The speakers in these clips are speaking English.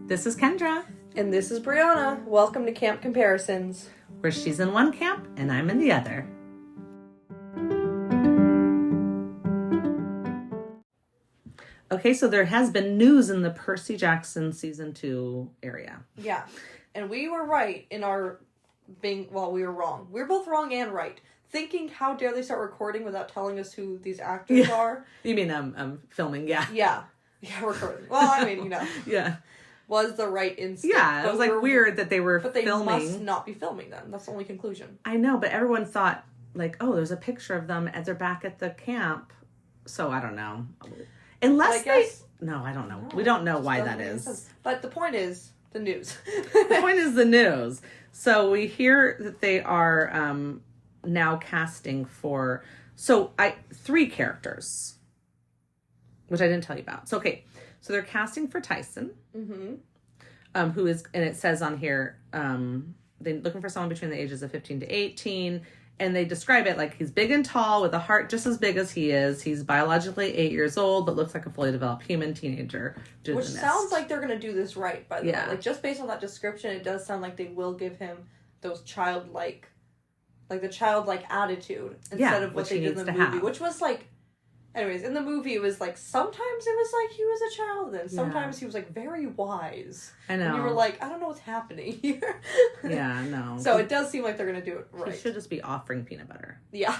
This is Kendra. And this is Brianna. Welcome to Camp Comparisons. Where she's in one camp and I'm in the other. Okay, so there has been news in the Percy Jackson season 2 area. Yeah. And we were right in our we were wrong. We were both wrong and right. Thinking, how dare they start recording without telling us who these actors are? You mean filming, yeah. Yeah, recording. Well, I mean, Yeah. Was the right instinct. Yeah, it was weird that they were filming. But they must not be filming then. That's the only conclusion. I know, but everyone thought, there's a picture of them as they're back at the camp. So, I don't know. Unless No, I don't know. No, we don't know why that is. But the point is the news. The point is the news. So, we hear that they are now casting for... So, 3 characters. Which I didn't tell you about. So, okay. So they're casting for Tyson, who is, and it says on here, they're looking for someone between the ages of 15 to 18, and they describe it like he's big and tall with a heart just as big as he is. He's biologically 8 years old, but looks like a fully developed human teenager. Which sounds like they're going to do this right, by the way. Like, just based on that description, it does sound like they will give him those childlike, the childlike attitude instead of what they did in the movie, which was anyways, in the movie, it was sometimes it was he was a child, and sometimes he was very wise. I know. And you were I don't know what's happening here. Yeah, no. So it does seem like they're going to do it right. He should just be offering peanut butter. Yeah.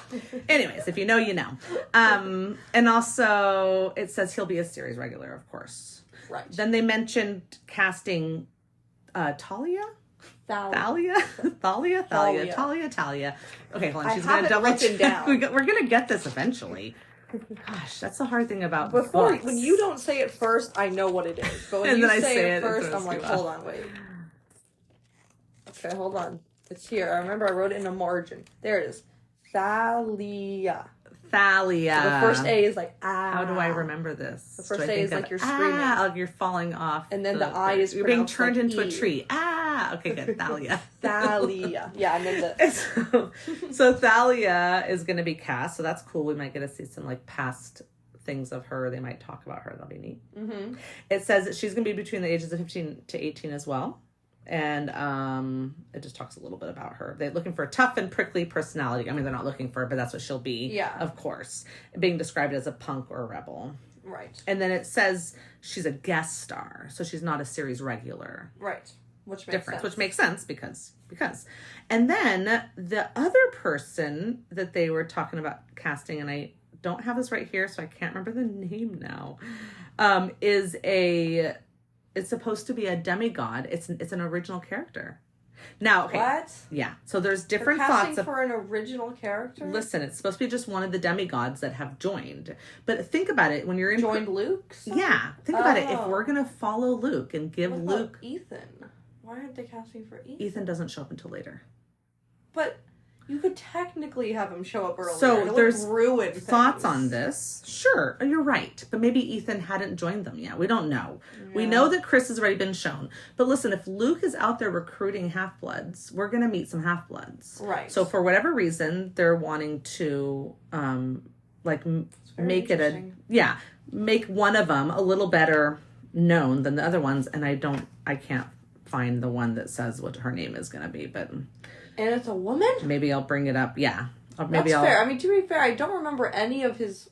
Anyways, if you know, you know. And also, it says he'll be a series regular, of course. Right. Then they mentioned casting Talia. Talia. Okay, hold on. She's going to double check. Down. We're going to get this eventually. Gosh, that's the hard thing about books. When you don't say it first, I know what it is. But when you say it first, I'm hold on, wait. Okay, hold on. It's here. I remember I wrote it in a margin. There it is. Thalia. So the first A is ah. How do I remember this? The first A is you're screaming. You're falling off. And then the I is you're being turned into a tree. Okay, good. Thalia. Thalia. Yeah, and then so Thalia is going to be cast. So that's cool. We might get to see some past things of her. They might talk about her. That'll be neat. Mm-hmm. It says that she's going to be between the ages of 15 to 18 as well. And it just talks a little bit about her. They're looking for a tough and prickly personality. I mean, they're not looking for her, but that's what she'll be. Yeah. Of course. Being described as a punk or a rebel. Right. And then it says she's a guest star. So she's not a series regular. Right. Which makes sense because. And then the other person that they were talking about casting, and I don't have this right here, so I can't remember the name now, it's supposed to be a demigod. It's an original character. Now, okay. What? Yeah. So there's different thoughts for an original character. Listen, it's supposed to be just one of the demigods that have joined. But think about it when you're in Luke. Yeah. Think about it. If we're gonna follow Luke and give Luke Ethan, why aren't they casting for Ethan? Ethan doesn't show up until later. But you could technically have him show up earlier. So there's ruined thoughts on this. Sure, you're right. But maybe Ethan hadn't joined them yet. We don't know. Yeah. We know that Chris has already been shown. But listen, if Luke is out there recruiting half-bloods, we're going to meet some half-bloods. Right. So for whatever reason, they're wanting to make it make one of them a little better known than the other ones. And I can't find the one that says what her name is going to be, but... And it's a woman? Maybe I'll bring it up. Yeah. That's fair. I mean, to be fair, I don't remember any of his...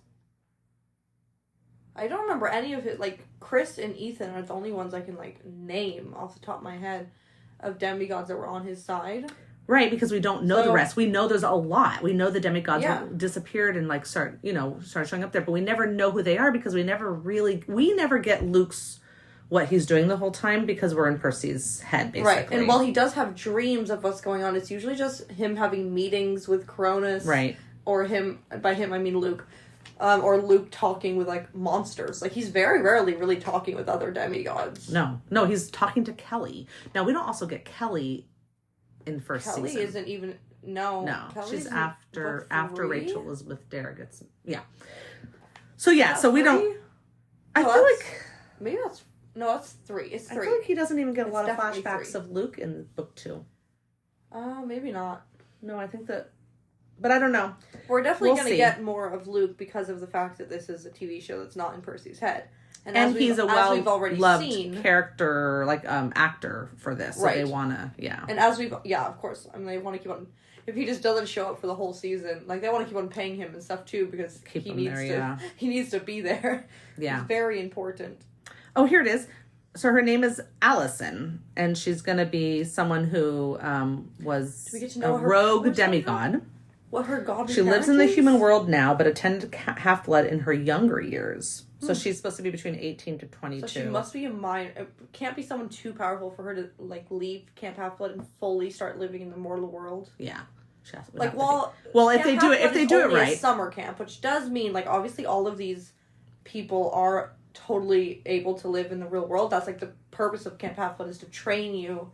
Chris and Ethan are the only ones I can, name off the top of my head of demigods that were on his side. Right, because we don't know the rest. We know there's a lot. We know the demigods disappeared and, started showing up there. But we never know who they are because we never get Luke's... what he's doing the whole time because we're in Percy's head, basically. Right, and while he does have dreams of what's going on, it's usually just him having meetings with Cronus. Right. Or by him, I mean Luke. Or Luke talking with, monsters. He's very rarely really talking with other demigods. No, he's talking to Kelly. Now, we don't also get Kelly in first season. Kelly isn't even... No, she's after Rachel is with Derek. So, yeah, so we don't... I feel like... Maybe that's... No, it's 3. It's 3. I feel like he doesn't even get a lot of flashbacks of Luke in book 2. Maybe not. No, I think that... But I don't know. We're definitely going to get more of Luke because of the fact that this is a TV show that's not in Percy's head. And he's a well-loved character, like, actor for this. So they want to, And as we've, of course. I mean, they want to keep on, if he just doesn't show up for the whole season, like, they want to keep on paying him and stuff, too, because he needs to be there. Yeah. It's very important. Oh, here it is. So her name is Allison, and she's going to be someone who was a rogue demigod. What her godly She lives in the human world now, but attended Half-Blood in her younger years. So she's supposed to be between 18 to 22. So she must be a mind. It can't be someone too powerful for her to, like, leave Camp Half-Blood and fully start living in the mortal world. Yeah. Like, if they do it right. A summer camp, which does mean, like, obviously all of these people are totally able to live in the real world. That's, like, the purpose of Camp Half-Blood is to train you,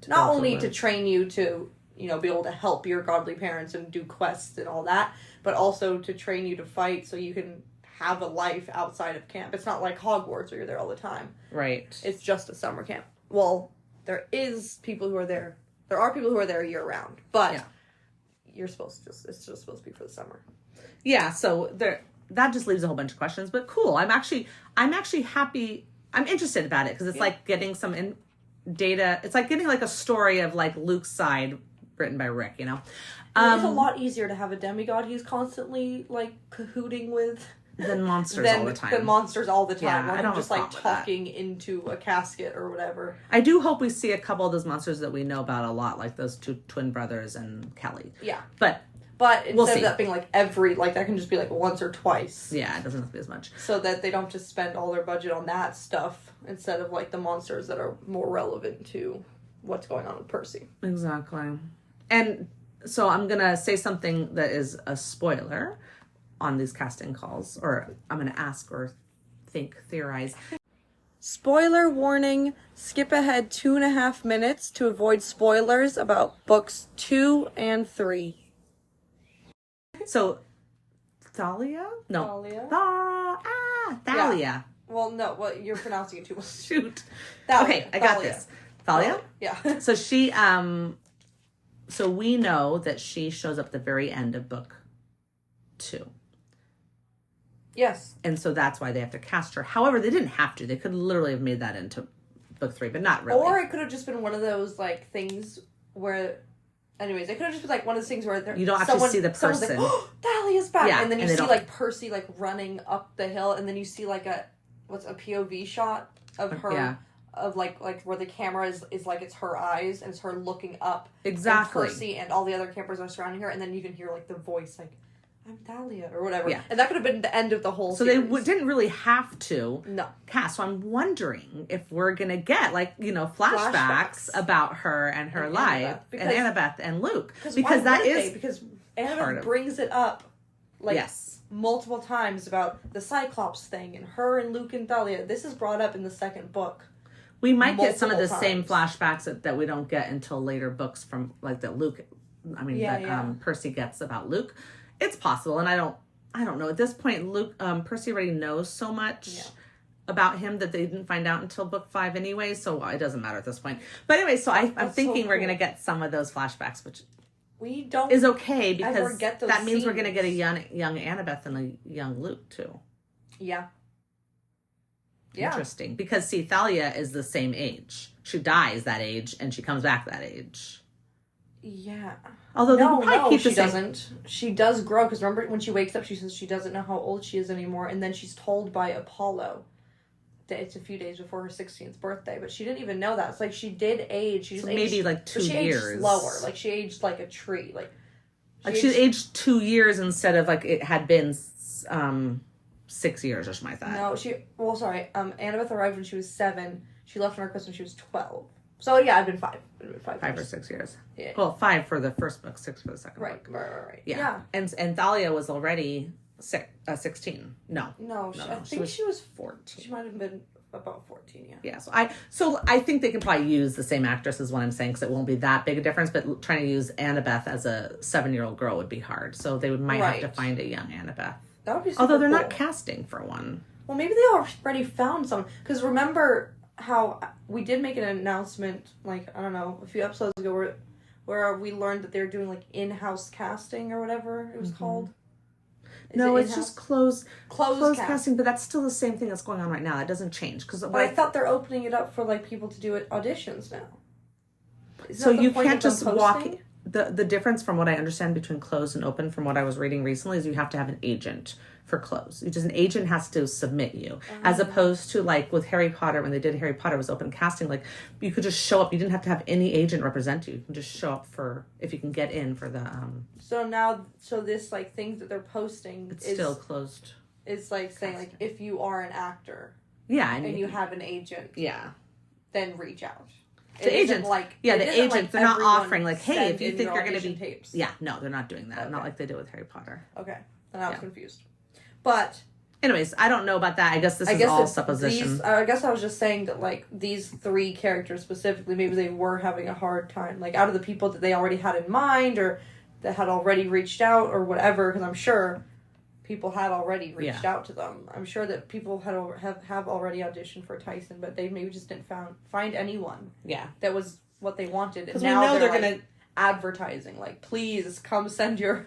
not only to train you to, you know, be able to help your godly parents and do quests and all that, but also to train you to fight so you can have a life outside of camp. It's not like Hogwarts where you're there all the time. Right. It's just a summer camp. Well, there is people who are there. There are people who are there year round, but you're supposed to it's just supposed to be for the summer. Yeah, so that just leaves a whole bunch of questions, but cool. I'm actually happy. I'm interested about it because it's like getting some data. It's like getting like a story of like Luke's side written by Rick, you know. It's a lot easier to have a demigod he's constantly like cahooting with than monsters all the time. Than monsters all the time. Yeah, I don't just like talking into a casket or whatever. I do hope we see a couple of those monsters that we know about a lot, like those two twin brothers and Kelly. Yeah. But instead of that being like that can just be like once or twice. Yeah, it doesn't have to be as much. So that they don't just spend all their budget on that stuff instead of like the monsters that are more relevant to what's going on with Percy. Exactly. And so I'm going to say something that is a spoiler on these casting calls, or I'm going to ask or theorize. Spoiler warning, skip ahead 2.5 minutes to avoid spoilers about books 2 and 3. So, Thalia? No. Thalia. Yeah. Well, no, you're pronouncing it too much. Shoot. Okay, I got this. Thalia? Yeah. So she, so we know that she shows up at the very end of book 2. Yes. And so that's why they have to cast her. However, they didn't have to. They could literally have made that into book 3, but not really. Or it could have just been one of those, like, things where... Anyways, it could have just been, like, one of those things where... You don't actually see the person. Like, oh, Thalia's back! Yeah, and then you see, like, Percy, like, running up the hill, and then you see, like, a POV shot of her... Yeah. Of, like where the camera is like, it's her eyes, and it's her looking up. Exactly. And Percy and all the other campers are surrounding her, and then you can hear, like, the voice, like... I'm Thalia, or whatever. Yeah. And that could have been the end of the whole series. So they didn't really have to cast. So I'm wondering if we're going to get, like, you know, flashbacks about her and her life. And Annabeth and Luke. Because that is... Because Annabeth brings it up, like, multiple times about the Cyclops thing, and her and Luke and Thalia. This is brought up in the second book. We might get some of the same flashbacks that we don't get until later books from, like, that Percy gets about Luke. It's possible, and I don't know. At this point, Percy already knows so much about him that they didn't find out until book 5 anyway, so it doesn't matter at this point. But anyway, so I'm thinking we're going to get some of those flashbacks, which is okay, because that means we're going to get a young Annabeth and a young Luke, too. Yeah. Interesting. Because, see, Thalia is the same age. She dies that age, and she comes back that age. Yeah. Although they probably keep the same. Doesn't. She does grow, because remember when she wakes up, she says she doesn't know how old she is anymore, and then she's told by Apollo that it's a few days before her 16th birthday, but she didn't even know that. It's like she did age. She just maybe like 2 years. Aged slower. Like she aged like a tree. She aged 2 years instead of like it had been 6 years or something like that. No, Annabeth arrived when she was 7. She left on Christmas when she was 12. So yeah, I've been 5. 5 or 6 years. Yeah. Well, 5 for the first book, 6 for the second book. Right. Yeah. And Thalia was already 16. No. I think she was 14. She might have been about 14. Yeah. So I think they can probably use the same actress, is what I'm saying, because it won't be that big a difference. But trying to use Annabeth as a 7-year-old girl would be hard. So they might have to find a young Annabeth. That would be super Although they're not casting for one. Well, maybe they already found someone. Because remember how we did make an announcement, like, I don't know, a few episodes ago where we learned that they're doing, like, in-house casting or whatever it was called. No, it's just closed casting, but that's still the same thing that's going on right now. It doesn't change. But I thought they're opening it up for, like, people to do it auditions now. So you can't just walk... The difference from what I understand between closed and open from what I was reading recently is you have to have an agent for closed. Just an agent has to submit you. As opposed to, like, with Harry Potter, when they did Harry Potter, it was open casting. Like, you could just show up. You didn't have to have any agent represent you. You can just show up for, if you can get in for the... So this, like, things that they're posting... It's still closed. It's, like, saying, like, if you are an actor... Yeah. And you have an agent... Yeah. Then reach out. The agents, the agents, like, they're not offering, like, hey, if you think you're going to be... Tapes. Yeah, no, they're not doing that. Okay. Not like they did with Harry Potter. Okay. Then I was confused. But... Anyways, I don't know about that. I guess this is all supposition. I guess I was just saying that, like, these 3 characters specifically, maybe they were having a hard time. Like, out of the people that they already had in mind, or that had already reached out, or whatever, because I'm sure... people had already reached out to them. I'm sure that people have already auditioned for Tyson, but they maybe just didn't find anyone. Yeah, that was what they wanted. Because we know they're gonna advertising, like, please come send your.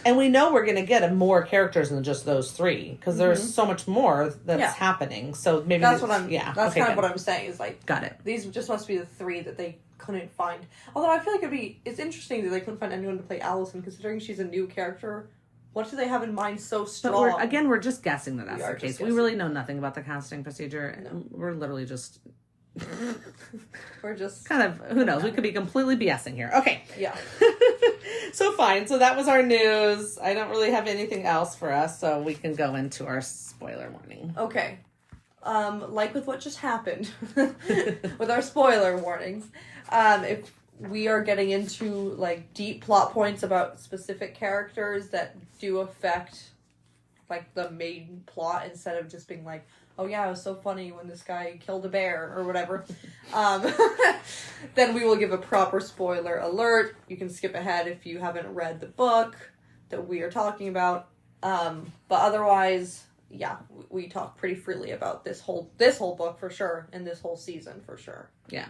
And we know we're gonna get more characters than just those 3 because there's so much more that's happening. So maybe that's what I'm. Yeah, that's kind of what I'm saying. Is like, got it. These just must be the 3 that they couldn't find. Although I feel like it's interesting that they couldn't find anyone to play Allison, considering she's a new character. What do they have in mind so strong? But we're just guessing that that's the case. We really know nothing about the casting procedure. No. We're literally just... we're just... kind of, who knows? We could be completely BSing here. Okay. Yeah. So fine. So that was our news. I don't really have anything else for us, so we can go into our spoiler warning. Okay. Like with what just happened, with our spoiler warnings, if we are getting into, like, deep plot points about specific characters that do affect, like, the main plot, instead of just being like, oh yeah, it was so funny when this guy killed a bear, or whatever, then we will give a proper spoiler alert. You can skip ahead if you haven't read the book that we are talking about, but otherwise, yeah, we talk pretty freely about this whole book for sure, and this whole season for sure. Yeah.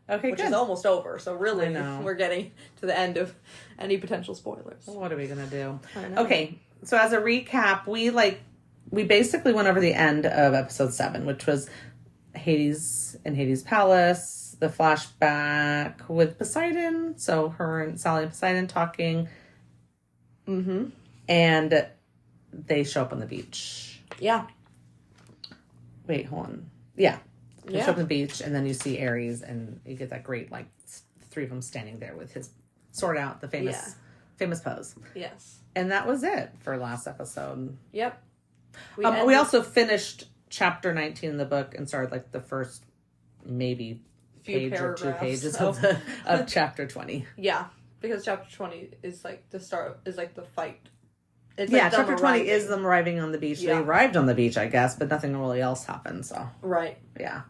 Okay, which is almost over, so really we're getting to the end of any potential spoilers. What are we gonna do? I know. Okay, so as a recap, we basically went over the end of episode 7, which was Hades and Hades' Palace, the flashback with Poseidon, so her and Sally and Poseidon talking. Mm-hmm. And they show up on the beach. Yeah. Wait, hold on. Yeah. You show up on the beach, and then you see Ares, and you get that great, like, 3 of them standing there with his sword out, the famous pose. Yes. And that was it for last episode. Yep. We also finished chapter 19 in the book and started, like, the first maybe page or 2 pages of chapter 20. Yeah, because chapter 20 is, like, the start, is, like, the fight. It's like chapter 20 is them arriving on the beach. Yeah. They arrived on the beach, I guess, but nothing really else happened, so. Right. Yeah.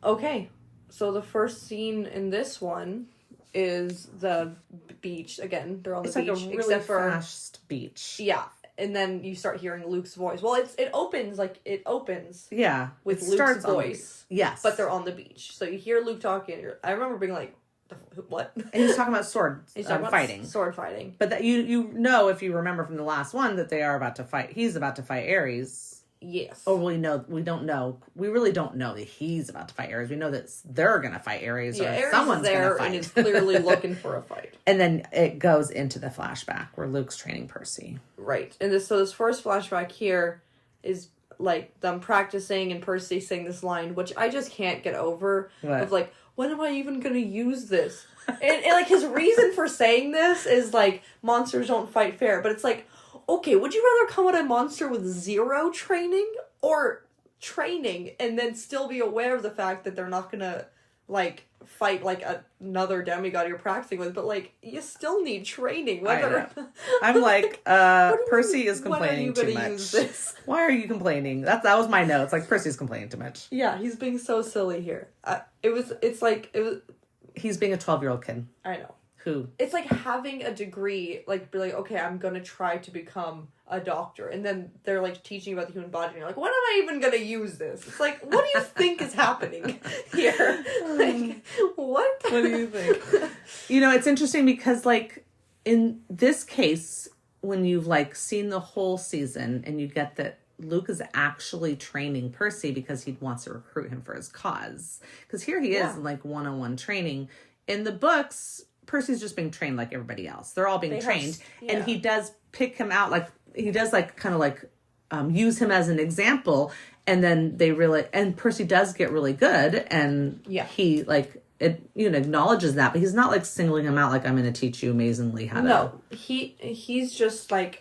Okay, so the first scene in this one is the beach. Again, they're on the beach. It's like a really fast beach. Yeah, and then you start hearing Luke's voice. Well, it opens. Yeah. With Luke's voice. Yes. But they're on the beach. So you hear Luke talking. I remember being like, what? And he's talking about sword fighting. Sword fighting. But that you know, if you remember from the last one, that they are about to fight. He's about to fight Ares. Yes. Or we don't know. We really don't know that he's about to fight Ares. We know that they're going to fight Ares, or Ares someone's going to fight. And is clearly looking for a fight. And then it goes into the flashback where Luke's training Percy. Right. And this first flashback here is, like, them practicing and Percy saying this line, which I just can't get over. What? Of, like, when am I even going to use this? and, like, his reason for saying this is, like, monsters don't fight fair. But it's like, okay, would you rather come at a monster with 0 training, or training and then still be aware of the fact that they're not gonna, like, fight, like, another demigod you're practicing with, but, like, you still need training. Whether I'm like, Percy is complaining too much. Use this? Why are you complaining? That was my notes. Like, Percy's complaining too much. Yeah, he's being so silly here. He's being a 12-year-old kid. I know. Who? It's like having a degree, like, be like, okay, I'm gonna try to become a doctor, and then they're, like, teaching about the human body, and you're like, when am I even gonna use this? It's like, what do you think is happening here? Like, what? What do you think? You know, it's interesting because, like, in this case, when you've like seen the whole season and you get that Luke is actually training Percy because he wants to recruit him for his cause. Because here he is in like one-on-one training. In the books, Percy's just being trained like everybody else. They're all being trained. And he does pick him out, like he does like kind of like use him as an example. And then and Percy does get really good. And he like, acknowledges that, but he's not like singling him out like, I'm going to teach you amazingly how to. No, he's just like,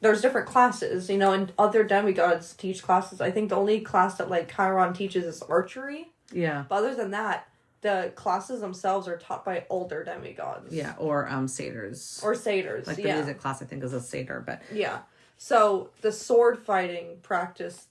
there's different classes, and other demigods teach classes. I think the only class that like Chiron teaches is archery. Yeah. But other than that, the classes themselves are taught by older demigods. Yeah, or satyrs. Or satyrs, like the music class, I think, is a satyr, but... Yeah. So, the sword fighting practice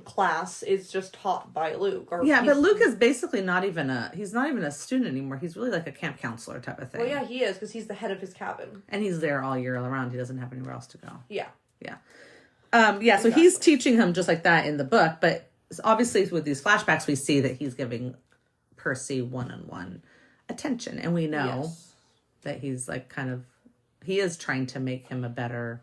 class is just taught by Luke. But Luke is basically he's not even a student anymore. He's really like a camp counselor type of thing. Well, yeah, he is, because he's the head of his cabin. And he's there all year around. He doesn't have anywhere else to go. Yeah. Yeah. So he's teaching him just like that in the book, but obviously with these flashbacks, we see that he's giving Percy one-on-one attention. And we know that he's like he is trying to make him a better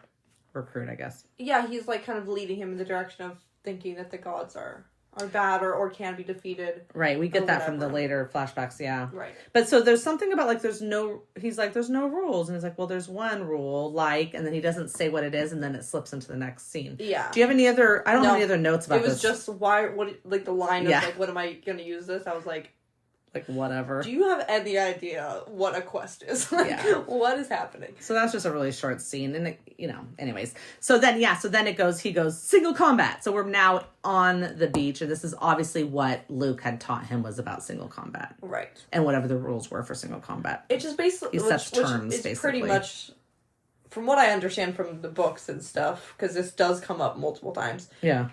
recruit, I guess. Yeah, he's like kind of leading him in the direction of thinking that the gods are bad or can be defeated. Right, we get that from the later flashbacks, yeah. Right. But so there's something about like there's no rules, and he's like, well, there's one rule, like, and then he doesn't say what it is, and then it slips into the next scene. Yeah. Do you have any other, I don't have any other notes about this. It was just like the line of like, what am I going to use this? I was like, whatever. Do you have any idea what a quest is? What is happening? So that's just a really short scene. And, anyways. So then he goes single combat. So we're now on the beach. And this is obviously what Luke had taught him was about single combat. Right. And whatever the rules were for single combat. It just basically... He sets terms, it's basically. Pretty much, from what I understand from the books and stuff, because this does come up multiple times. Yeah.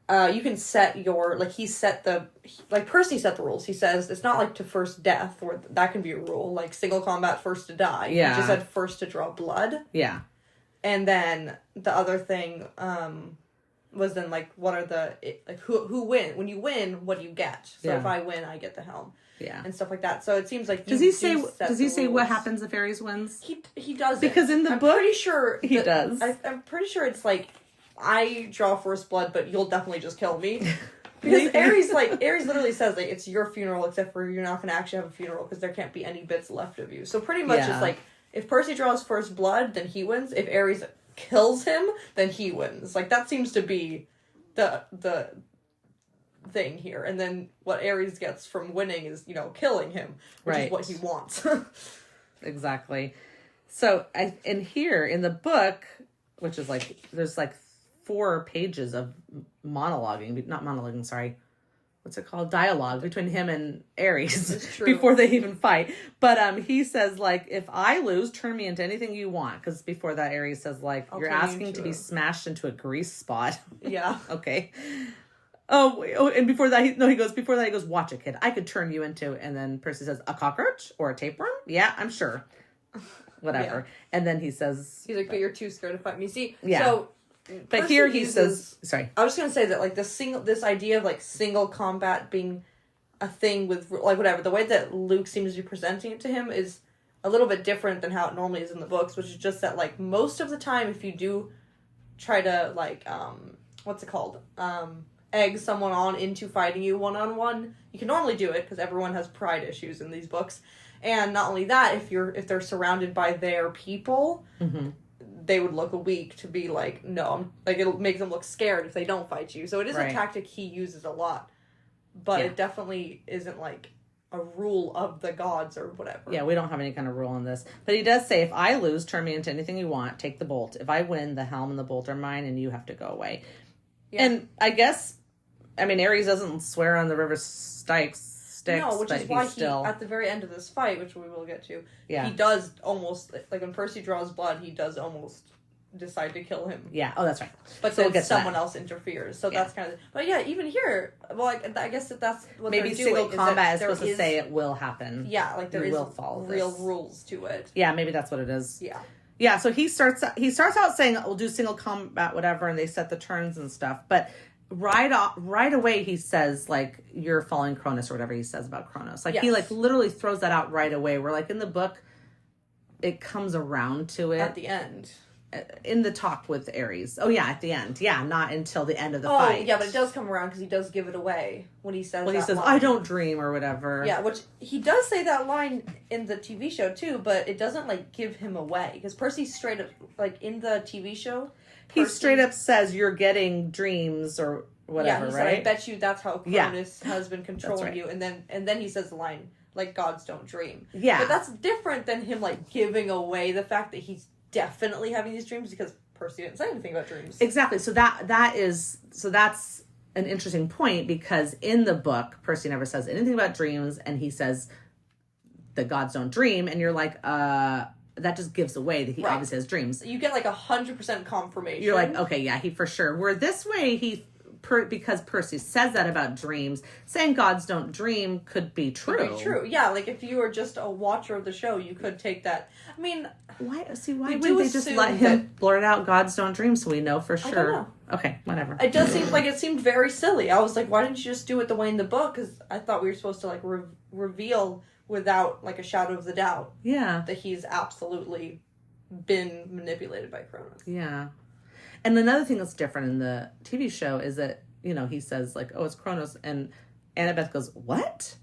You can set your, Percy set the rules. He says it's not like to first death, or that can be a rule, like single combat first to die. Yeah. He just said first to draw blood. Yeah. And then the other thing, was then what are who win? When you win, what do you get? So if I win, I get the helm. Yeah. And stuff like that. So it seems like does he say what happens if Ares wins? He does. Because in the book, I'm pretty sure he does. I'm pretty sure it's like, I draw first blood, but you'll definitely just kill me. Because Ares literally says, it's your funeral, except for you're not going to actually have a funeral, because there can't be any bits left of you. So pretty much it's like, if Percy draws first blood, then he wins. If Ares kills him, then he wins. Like, that seems to be the thing here. And then what Ares gets from winning is, killing him, which is what he wants. Exactly. So, in the book, which is there's 4 pages of what's it called? Dialogue between him and Ares before they even fight. But he says, if I lose, turn me into anything you want. Because before that, Ares says, you're asking to be smashed into a grease spot. Yeah. Okay. And before that, he goes, watch it, kid. I could turn you into, and then Percy says, a cockroach or a tapeworm? Yeah, I'm sure. Whatever. Yeah. And then he says... He's like, but you're too scared to fight me. See, so... But Percy here he says... Sorry. I was just going to say that, this idea of, single combat being a thing with, whatever, the way that Luke seems to be presenting it to him is a little bit different than how it normally is in the books, which is just that, most of the time, if you do try to, what's it called? Egg someone on into fighting you one-on-one, you can normally do it, because everyone has pride issues in these books. And not only that, if they're surrounded by their people... Mm-hmm. They would look weak to be no, it'll make them look scared if they don't fight you. So it is a tactic he uses a lot, but it definitely isn't a rule of the gods or whatever. Yeah, we don't have any kind of rule on this. But he does say, if I lose, turn me into anything you want, take the bolt. If I win, the helm and the bolt are mine and you have to go away. Yeah. And I guess, Ares doesn't swear on the river Styx. No, which is why he, at the very end of this fight, which we will get to, he does almost, when Percy draws blood, he does almost decide to kill him. Yeah, oh, that's right. But so then someone else interferes, so that's kind of... But yeah, even here, I guess that's what maybe they're doing. Single combat is supposed to say it will happen. Yeah, there is real rules to it. Yeah, maybe that's what it is. Yeah. Yeah, so he starts out saying, we'll do single combat, whatever, and they set the turns and stuff, but... Right away he says you're following Cronus or whatever he says about Cronus. He literally throws that out right away. Where in the book it comes around to it. At the end. In the talk with Ares. Oh, yeah, at the end. Yeah, not until the end of the fight. Oh, yeah, but it does come around because he does give it away when he says he says, line. I don't dream, or whatever. Yeah, which he does say that line in the TV show, too, but it doesn't, like, give him away. Because Percy straight up, like, in the TV show... He straight up says, you're getting dreams, or whatever, yeah, he right? said, I bet you that's how Cronus has been controlling right. you. And then he says the line, like, gods don't dream. Yeah. But that's different than him, like, giving away the fact that he's definitely having these dreams because Percy didn't say anything about dreams. Exactly. So that's an interesting point, because in the book, Percy never says anything about dreams, and he says the gods don't dream, and you're like, that just gives away that he obviously has dreams. You get like 100% confirmation. You're like, okay, yeah, he for sure. Where this way, because Percy says that about dreams, saying gods don't dream could be true. Could be true. Yeah, like if you were just a watcher of the show, you could take that. I mean, why wouldn't they just let him blurt out gods don't dream so we know for sure? I don't know. Okay, whatever. It does seem like it seemed very silly. I was like, why didn't you just do it the way in the book? Because I thought we were supposed to like reveal without like a shadow of the doubt. Yeah. That he's absolutely been manipulated by Cronus. Yeah. And another thing that's different in the TV show is that, he says like, oh, it's Cronus, and Annabeth goes, what?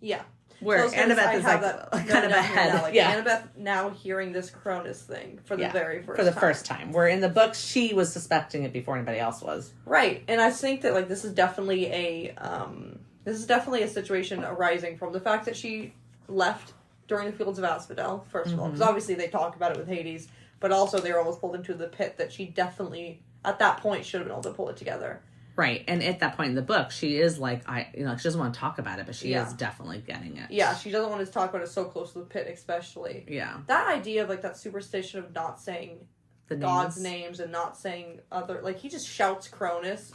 Yeah. Where Annabeth is like kind of ahead. Like, yeah. Annabeth now hearing this Cronus thing for the very first time. For the first time. Where in the book, she was suspecting it before anybody else was. Right. And I think that like this is definitely a situation arising from the fact that she left during the Fields of Asphodel, first of all. Because obviously they talk about it with Hades, but also they were almost pulled into the pit that she definitely, at that point, should have been able to pull it together. Right. And at that point in the book, she is like, she doesn't want to talk about it, but she is definitely getting it. Yeah, she doesn't want to talk about it so close to the pit, especially. Yeah. That idea of, like, that superstition of not saying the God's names and not saying other... Like, he just shouts Cronus,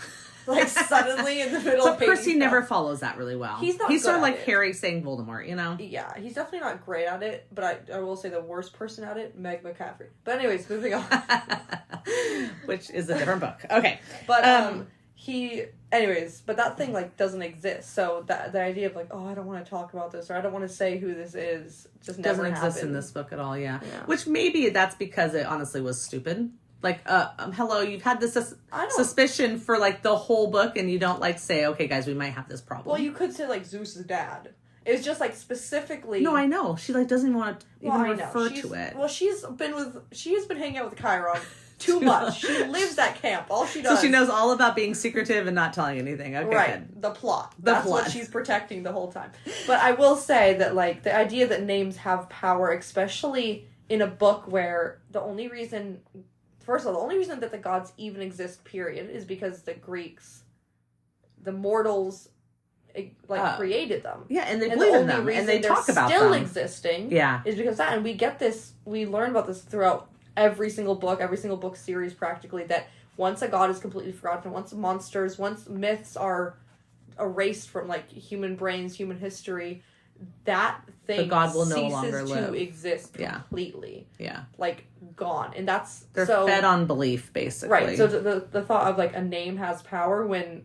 like, suddenly in the middle of Hades. Percy never follows that really well. He's sort of like Harry saying Voldemort, Yeah, he's definitely not great at it, but I will say the worst person at it, Meg McCaffrey. But anyways, moving on. Which is a different book. Okay. But, but that thing, like, doesn't exist. So the idea of, like, oh, I don't want to talk about this, or I don't want to say who this is, just never doesn't exist in this book at all, yeah. Which maybe that's because it honestly was stupid. Like, hello, you've had this suspicion for, like, the whole book, and you don't, like, say, okay, guys, we might have this problem. Well, you could say, like, Zeus's dad. It's just, like, specifically... No, I know. She, like, doesn't even want to even refer to it. Well, she has been hanging out with Chiron too much. She lives at camp. All she does... So she knows all about being secretive and not telling anything. Okay, right. good. The plot. That's what she's protecting the whole time. But I will say that, like, the idea that names have power, especially in a book where the only reason... First of all, the only reason that the gods even exist, period, is because the Greeks, the mortals, created them. Yeah, and they believe in them, and they talk about them. Still existing, yeah, is because that, and we get this, we learn about this throughout every single book series, practically, that once a god is completely forgotten, once myths are erased from, like, human brains, human history, that thing the god will no longer ceases to exist completely. Yeah. Like, gone. And that's... They're fed on belief, basically. Right. So the thought of, like, a name has power when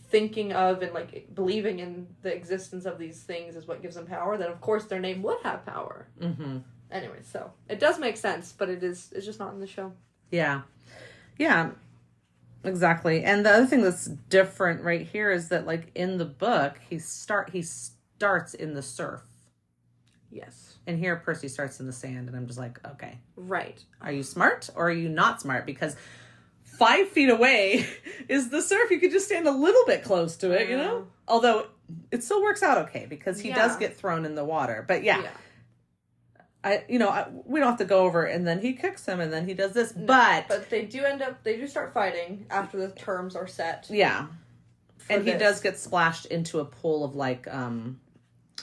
thinking of and, like, believing in the existence of these things is what gives them power, then, of course, their name would have power. Mm-hmm. Anyway, so it does make sense, but it's just not in the show. Yeah. Yeah. Exactly. And the other thing that's different right here is that, like, in the book, he starts in the surf. Yes. And here Percy starts in the sand, and I'm just like, okay. Right. Are you smart or are you not smart? Because 5 feet away is the surf. You could just stand a little bit close to it, Although it still works out okay because he does get thrown in the water. But yeah. We don't have to go over it, and then he kicks him, and then he does this, but they do start fighting after the terms are set. Yeah. And he does get splashed into a pool of, like,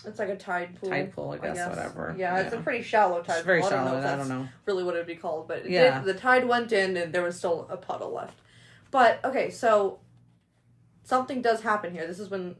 it's like a tide pool. I guess. Whatever. Yeah, it's a pretty shallow tide pool. Very shallow, I don't know really what it would be called, but the tide went in and there was still a puddle left. But, okay, so something does happen here. This is when...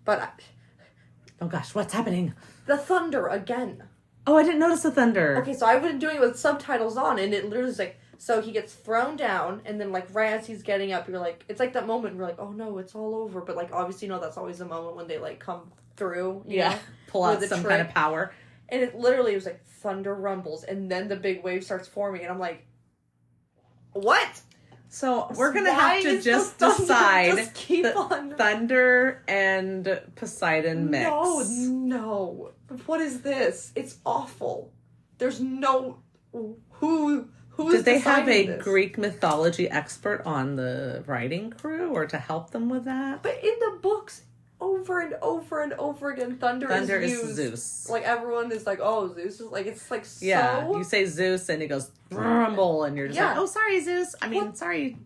oh gosh, what's happening? The thunder again. Oh, I didn't notice the thunder. Okay, so I've been doing it with subtitles on, and it literally is like... So he gets thrown down, and then, like, right as he's getting up, you're like... It's like that moment where you're like, oh no, it's all over. But, like, obviously, that's always the moment when they, like, come through, you know? Pull out some kind of power. And it literally was like thunder rumbles, and then the big wave starts forming, and I'm like, what? So we're going to have to just decide just keep on. Thunder and Poseidon mix. No. What is this? It's awful. There's no... Who Did they have a this? Greek mythology expert on the writing crew or to help them with that? But in the books, over and over and over again, thunder is used. Zeus. Like, everyone is like, oh, Zeus is like, it's like so... Yeah, you say Zeus and he goes, rumble, and you're just like, oh, sorry, Zeus. Sorry.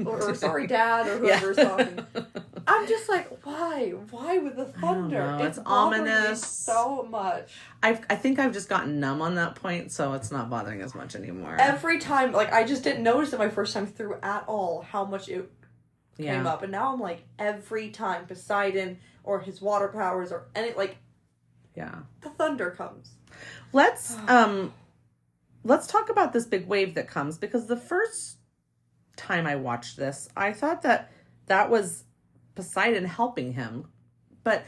Or sorry, Dad, or whoever's talking. I'm just like, why? Why with the thunder? I don't know. It's ominous. So much. I think I've just gotten numb on that point, so it's not bothering as much anymore. Every time, like, I just didn't notice it my first time through at all how much it came up. And now I'm like, every time Poseidon or his water powers or any, like, the thunder comes. Let's talk about this big wave that comes, because the first time I watched this, I thought that was Poseidon helping him, but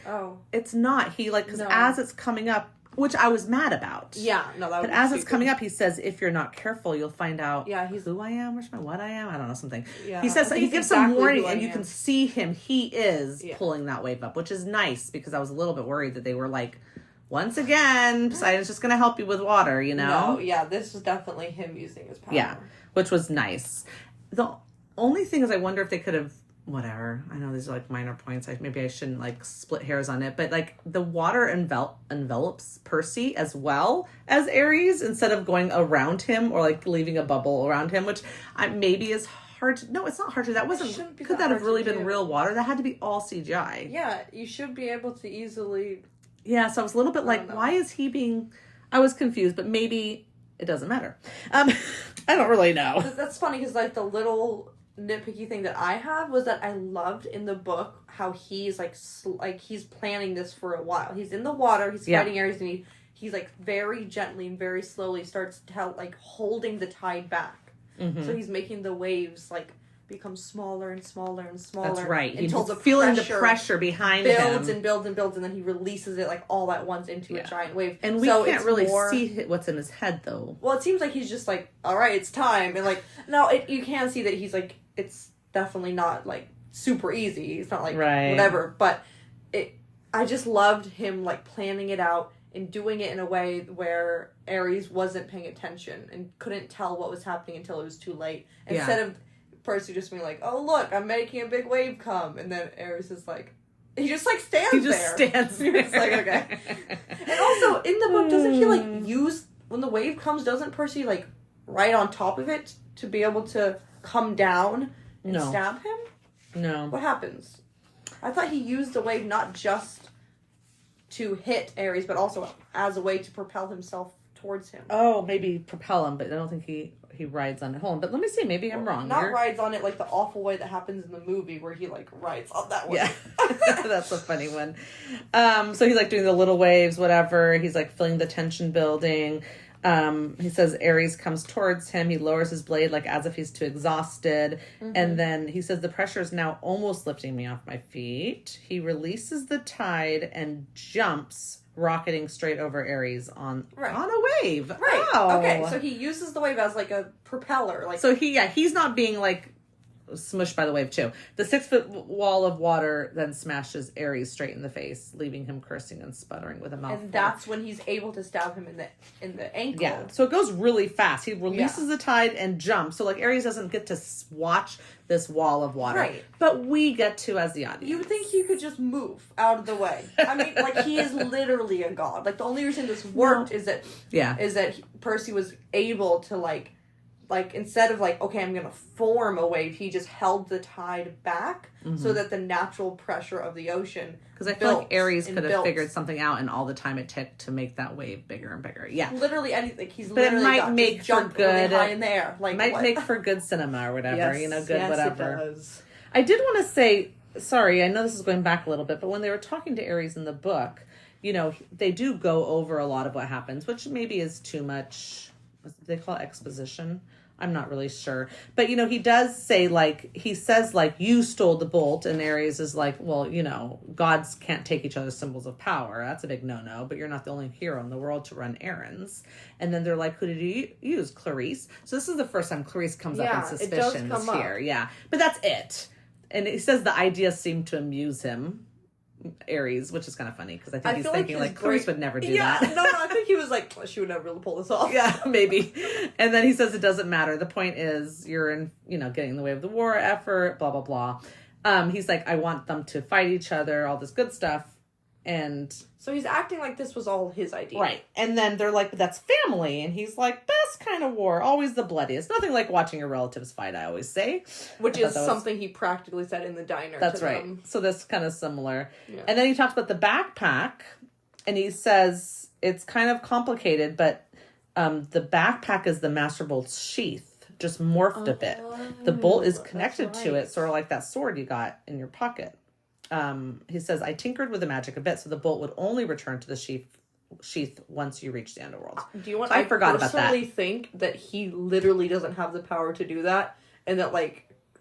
it's not. He because as it's coming up, which I was mad about. Yeah, no, that was. But as it's coming up, he says, "If you're not careful, you'll find out he's who I am, what I am. I don't know, something." Yeah, he says he gives some warning, and you can see him. He is pulling that wave up, which is nice, because I was a little bit worried that they were like, once again, Poseidon's just going to help you with water, you know? No, yeah, this was definitely him using his power. Yeah, which was nice. The only thing is, I wonder if they could have, whatever, I know these are like minor points, maybe I shouldn't like split hairs on it, but like the water envelops Percy as well as Ares, instead of going around him or like leaving a bubble around him, which maybe is hard to, no, it's not hard to, that wasn't, could that have really been real water? That had to be all CGI. Yeah, you should be able to easily. Yeah, so I was a little bit like, why is he being, I was confused, but maybe it doesn't matter. I don't really know. That's funny, because like the little nitpicky thing that I have was that I loved in the book how he's like he's planning this for a while. He's in the water, he's fighting Ares, and he's like very gently and very slowly starts to like holding the tide back. Mm-hmm. So he's making the waves like become smaller and smaller and smaller. That's right. Until he's feeling the pressure behind him. Builds and builds and builds, and then he releases it like all at once into a giant wave. And we can't really see what's in his head, though. Well, it seems like he's just like, all right, it's time. And like, no, you can see that he's like, it's definitely not like super easy. It's not like whatever. But I just loved him like planning it out and doing it in a way where Ares wasn't paying attention and couldn't tell what was happening until it was too late. Instead of Percy just being like, oh, look, I'm making a big wave come. And then Ares is like, he just like stands there. He just stands there. It's like, okay. And also, in the book, doesn't he like use, when the wave comes, doesn't Percy like right on top of it to be able to come down and stab him? No. What happens? I thought he used the wave not just to hit Ares, but also as a way to propel himself towards him. Oh, maybe propel him, but I don't think he rides on it. Hold on, but let me see. Maybe I'm wrong. Not rides on it like the awful way that happens in the movie where he like rides on that one. Yeah, that's a funny one. So he's like doing the little waves, whatever. He's like feeling the tension building. He says Ares comes towards him. He lowers his blade like as if he's too exhausted. Mm-hmm. And then he says the pressure is now almost lifting me off my feet. He releases the tide and jumps, rocketing straight over Ares on a wave. Right. Oh. Okay, so he uses the wave as like a propeller. Like, so he's not being like smushed by the wave too. The 6-foot wall of water then smashes Ares straight in the face, leaving him cursing and sputtering with a mouthful. And that's when he's able to stab him in the ankle. Yeah. So it goes really fast. He releases the tide and jumps. So like Ares doesn't get to watch this wall of water. Right. But we get to as the audience. You would think he could just move out of the way. I mean, like he is literally a god. Like the only reason this worked is that Percy was able to like instead of like, okay, I'm going to form a wave, he just held the tide back so that the natural pressure of the ocean. Because I feel like Ares could have figured something out in all the time it took to make that wave bigger and bigger. Yeah. Literally anything. He's but literally it might make for good, really high in the air. Like, might make for good cinema or whatever, yes, good whatever. It does. I did want to say, sorry, I know this is going back a little bit, but when they were talking to Ares in the book, they do go over a lot of what happens, which maybe is too much. They call it exposition. I'm not really sure. But, he does say, he says, you stole the bolt. And Ares is like, well, gods can't take each other's symbols of power. That's a big no-no. But you're not the only hero in the world to run errands. And then they're like, who did you use? Clarice. So this is the first time Clarice comes up in suspicions here. Yeah. But that's it. And he says the idea seemed to amuse him. Ares, which is kind of funny because I think he's thinking Clarice would never do that. No, I think he was like, she would never be able to pull this off. Yeah, maybe. And then he says it doesn't matter. The point is you're in, getting in the way of the war effort, blah, blah, blah. He's like, I want them to fight each other, all this good stuff. And so he's acting like this was all his idea. Right. And then they're like, but that's family. And he's like, best kind of war. Always the bloodiest. Nothing like watching your relatives fight, I always say. Which is something he practically said in the diner. That's to right. them. So that's kind of similar. Yeah. And then he talks about the backpack. And he says it's kind of complicated, but the backpack is the Master Bolt's sheath. Just morphed a bit. The bolt is connected to it, sort of like that sword you got in your pocket. He says, I tinkered with the magic a bit, so the bolt would only return to the sheath once you reach the underworld. Do you want? So I forgot about that. I personally think that he literally doesn't have the power to do that, and that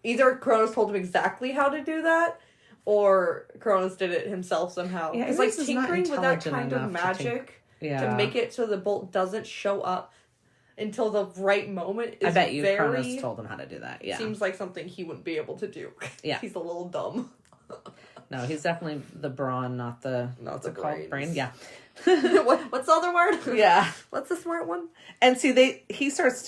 either Cronus told him exactly how to do that, or Cronus did it himself somehow. Yeah, it's tinkering with that kind of magic to make it so the bolt doesn't show up until the right moment. I bet you Cronus told him how to do that. Yeah, seems like something he wouldn't be able to do. Yeah, he's a little dumb. No, he's definitely the brawn, not the brain. Yeah. What's the other word? Yeah. What's the smart one? And see, Percy starts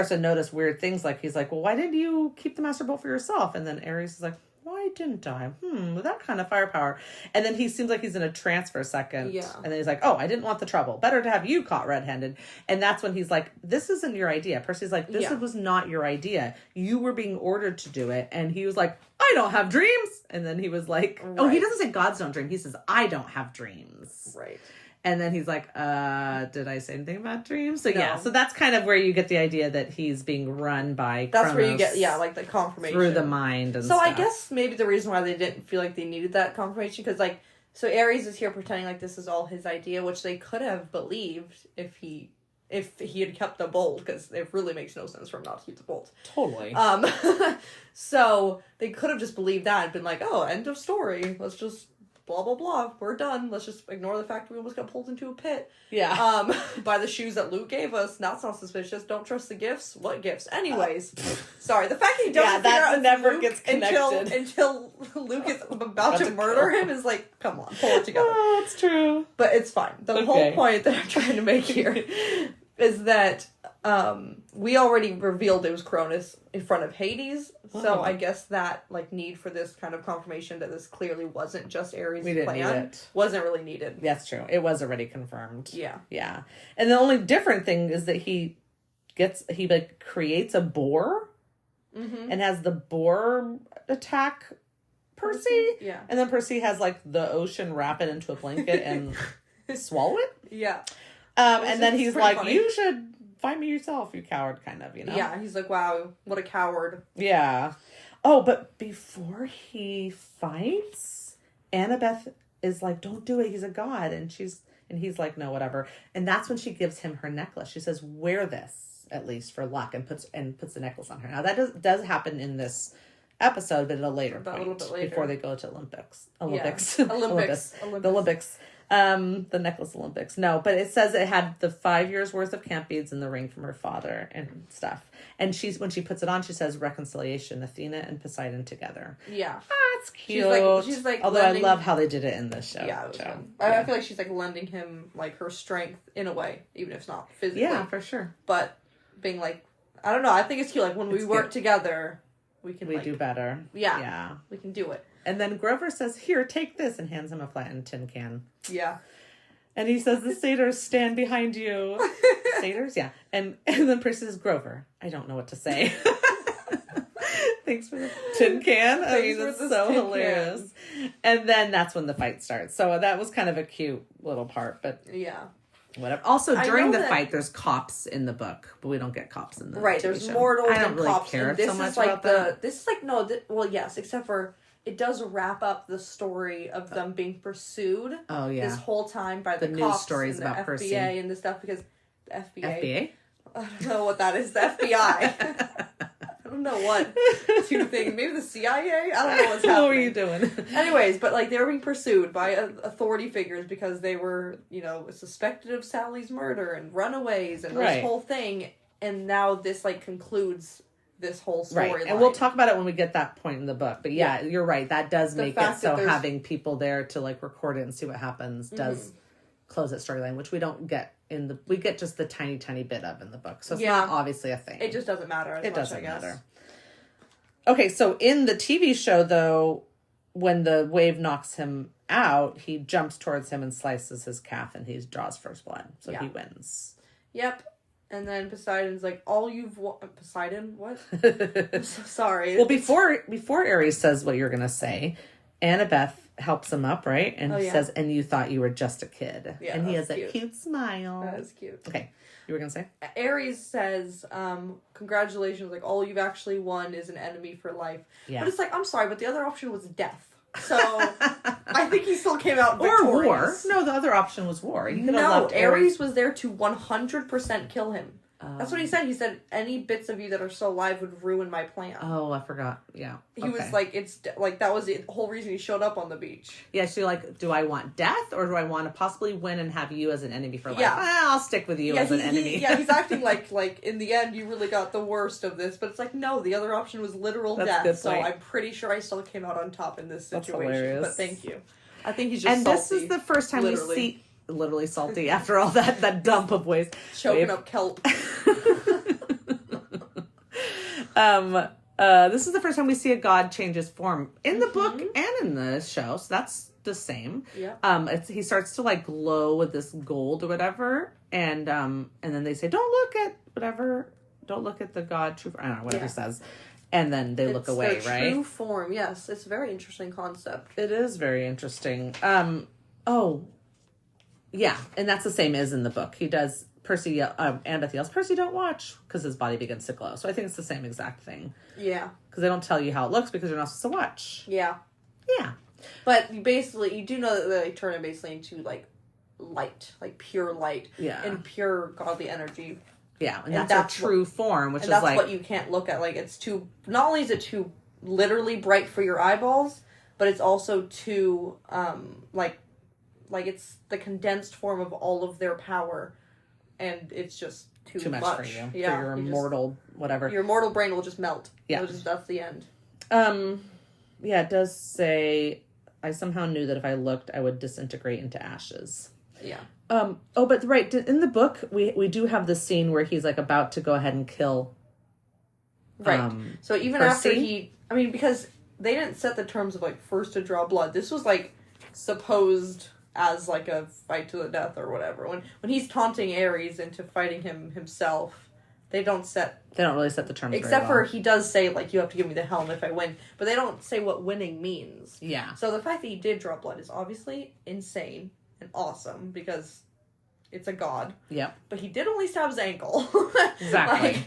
to notice weird things. He's like, well, why didn't you keep the Master Bolt for yourself? And then Ares is like, why didn't I? With that kind of firepower. And then he seems like he's in a trance for a second. Yeah. And then he's like, oh, I didn't want the trouble. Better to have you caught red-handed. And that's when he's like, this isn't your idea. Percy's like, this was not your idea. You were being ordered to do it. And he was like, I don't have dreams. And then he was like, oh, he doesn't say gods don't dream. He says, I don't have dreams. Right. And then he's like, did I say anything about dreams? So yeah, so that's kind of where you get the idea that he's being run by That's Kronos where you get, the confirmation. through the mind and so stuff. I guess maybe the reason why they didn't feel like they needed that confirmation, because, so Ares is here pretending like this is all his idea, which they could have believed if he had kept the bolt, because it really makes no sense for him not to keep the bolt. Totally. So they could have just believed that and been like, oh, end of story. Let's just blah, blah, blah. We're done. Let's just ignore the fact we almost got pulled into a pit. Yeah. By the shoes that Luke gave us. That's not suspicious. Don't trust the gifts. What gifts? Anyways. Sorry. The fact that he doesn't figure out never Luke gets connected until Luke is about to murder him is like, come on, pull it together. Oh, it's true. But it's fine. The whole point that I'm trying to make here is that we already revealed it was Cronus in front of Hades, so I guess that need for this kind of confirmation that this clearly wasn't just Ares' plan wasn't really needed. That's true. It was already confirmed. Yeah. Yeah. And the only different thing is that he creates a boar and has the boar attack Percy. Yeah. And then Percy has the ocean wrap it into a blanket and swallow it. Yeah. And then he's like, funny. You should find me yourself, you coward, kind of, Yeah, he's like, wow, what a coward. Yeah. Oh, but before he fights, Annabeth is like, don't do it, he's a god. And he's like, no, whatever. And that's when she gives him her necklace. She says, wear this, at least, for luck, and puts the necklace on her. Now, that does happen in this episode, but at a later point. A little bit later. Before they go to Olympics. The Olympics. The necklace Olympics. No, but it says it had the 5 years worth of camp beads and the ring from her father and stuff. And when she puts it on, she says reconciliation, Athena and Poseidon together. Yeah. That's cute. She's like although I love how they did it in this show. Yeah, it was fun. I feel like she's lending him her strength in a way, even if it's not physically. Yeah, for sure. But being I don't know, I think it's cute. When we work together, we can do better. Yeah. Yeah. We can do it. And then Grover says, here, take this, and hands him a flattened tin can. Yeah. And he says, the satyrs stand behind you. Satyrs? Yeah. And then Percy says, Grover, I don't know what to say. Thanks for the tin can. I mean, that's so hilarious. And then that's when the fight starts. So that was kind of a cute little part, but... Yeah. Whatever. Also, during the fight, there's cops in the book, but we don't get cops in the right. TV There's show. mortals I don't and really cops. care and this so much is about that. This is well, yes, except for it does wrap up the story of them being pursued. Oh yeah. This whole time by the cops news stories and about the Percy FBA and the stuff, because the FBA. don't know what that is. The FBI. I don't know what two things. Maybe the CIA? I don't know what's happening. What were you doing? Anyways, but like they were being pursued by authority figures because they were, suspected of Sally's murder and runaways and this whole thing. And now this like concludes this whole storyline. Right. And we'll talk about it when we get that point in the book. But yeah, you're right. That does make it so having people there to like record it and see what happens does close that storyline, which we don't get we get just the tiny, tiny bit of in the book. So it's not obviously a thing. It just doesn't matter as much, I guess. Matter. Okay, so in the TV show, though, when the wave knocks him out, he jumps towards him and slices his calf, and he draws first blood. So he wins. Yep. And then Poseidon's like, Poseidon? What? I'm so sorry. Well, before Ares says what you're going to say, Annabeth helps him up, right? And says, and you thought you were just a kid. Yeah, and he has that cute smile. That is cute. Okay. You were going to say? Ares says, congratulations, like, all you've actually won is an enemy for life. Yeah. But it's like, I'm sorry, but the other option was death. So, I think he still came out victorious. Or war. No, the other option was war. Ares was there to 100% kill him. That's what he said. He said, any bits of you that are still alive would ruin my plan. Oh, I forgot. Yeah. He was like, that was the whole reason he showed up on the beach. Yeah, so you're like, do I want death or do I want to possibly win and have you as an enemy for life? Yeah. I'll stick with you as an enemy. He's acting like in the end you really got the worst of this, but it's like, no, the other option was literal death. So I'm pretty sure I still came out on top in this situation. But thank you. I think he's just salty. This is the first time we see... Literally salty after all that dump of waste. Choking up kelp. This is the first time we see a god change his form in the book and in the show, so that's the same. Yeah. He starts to like glow with this gold or whatever, and then they say, "Don't look at whatever. Don't look at the god true." I don't know whatever he says, and then they look away. Their right? True form. Yes, it's a very interesting concept. It is very interesting. Yeah, and that's the same as in the book. He does, Percy, Annabeth yells, Percy, don't watch, because his body begins to glow. So I think it's the same exact thing. Yeah. Because they don't tell you how it looks because you're not supposed to watch. Yeah. Yeah. But you do know that they turn it basically into, like, light, like pure light. Yeah. And pure godly energy. Yeah, and that's a true form, which is like... that's what you can't look at. Like, it's too... Not only is it too literally bright for your eyeballs, but it's also too, like it's the condensed form of all of their power, and it's just too much for you. Yeah, for your immortal whatever. Your mortal brain will just melt. Yeah, that's the end. Yeah, it does say, I somehow knew that if I looked, I would disintegrate into ashes. Yeah. But right in the book, we do have the scene where he's like about to go ahead and kill. Right. So even Percy? After because they didn't set the terms of like first to draw blood. This was like supposed as like a fight to the death or whatever. When he's taunting Ares into fighting himself, they don't really set the terms except for he does say like, you have to give me the helm if I win, but they don't say what winning means. Yeah. So the fact that he did draw blood is obviously insane and awesome because it's a god. Yep. But he did only stab his ankle. Exactly.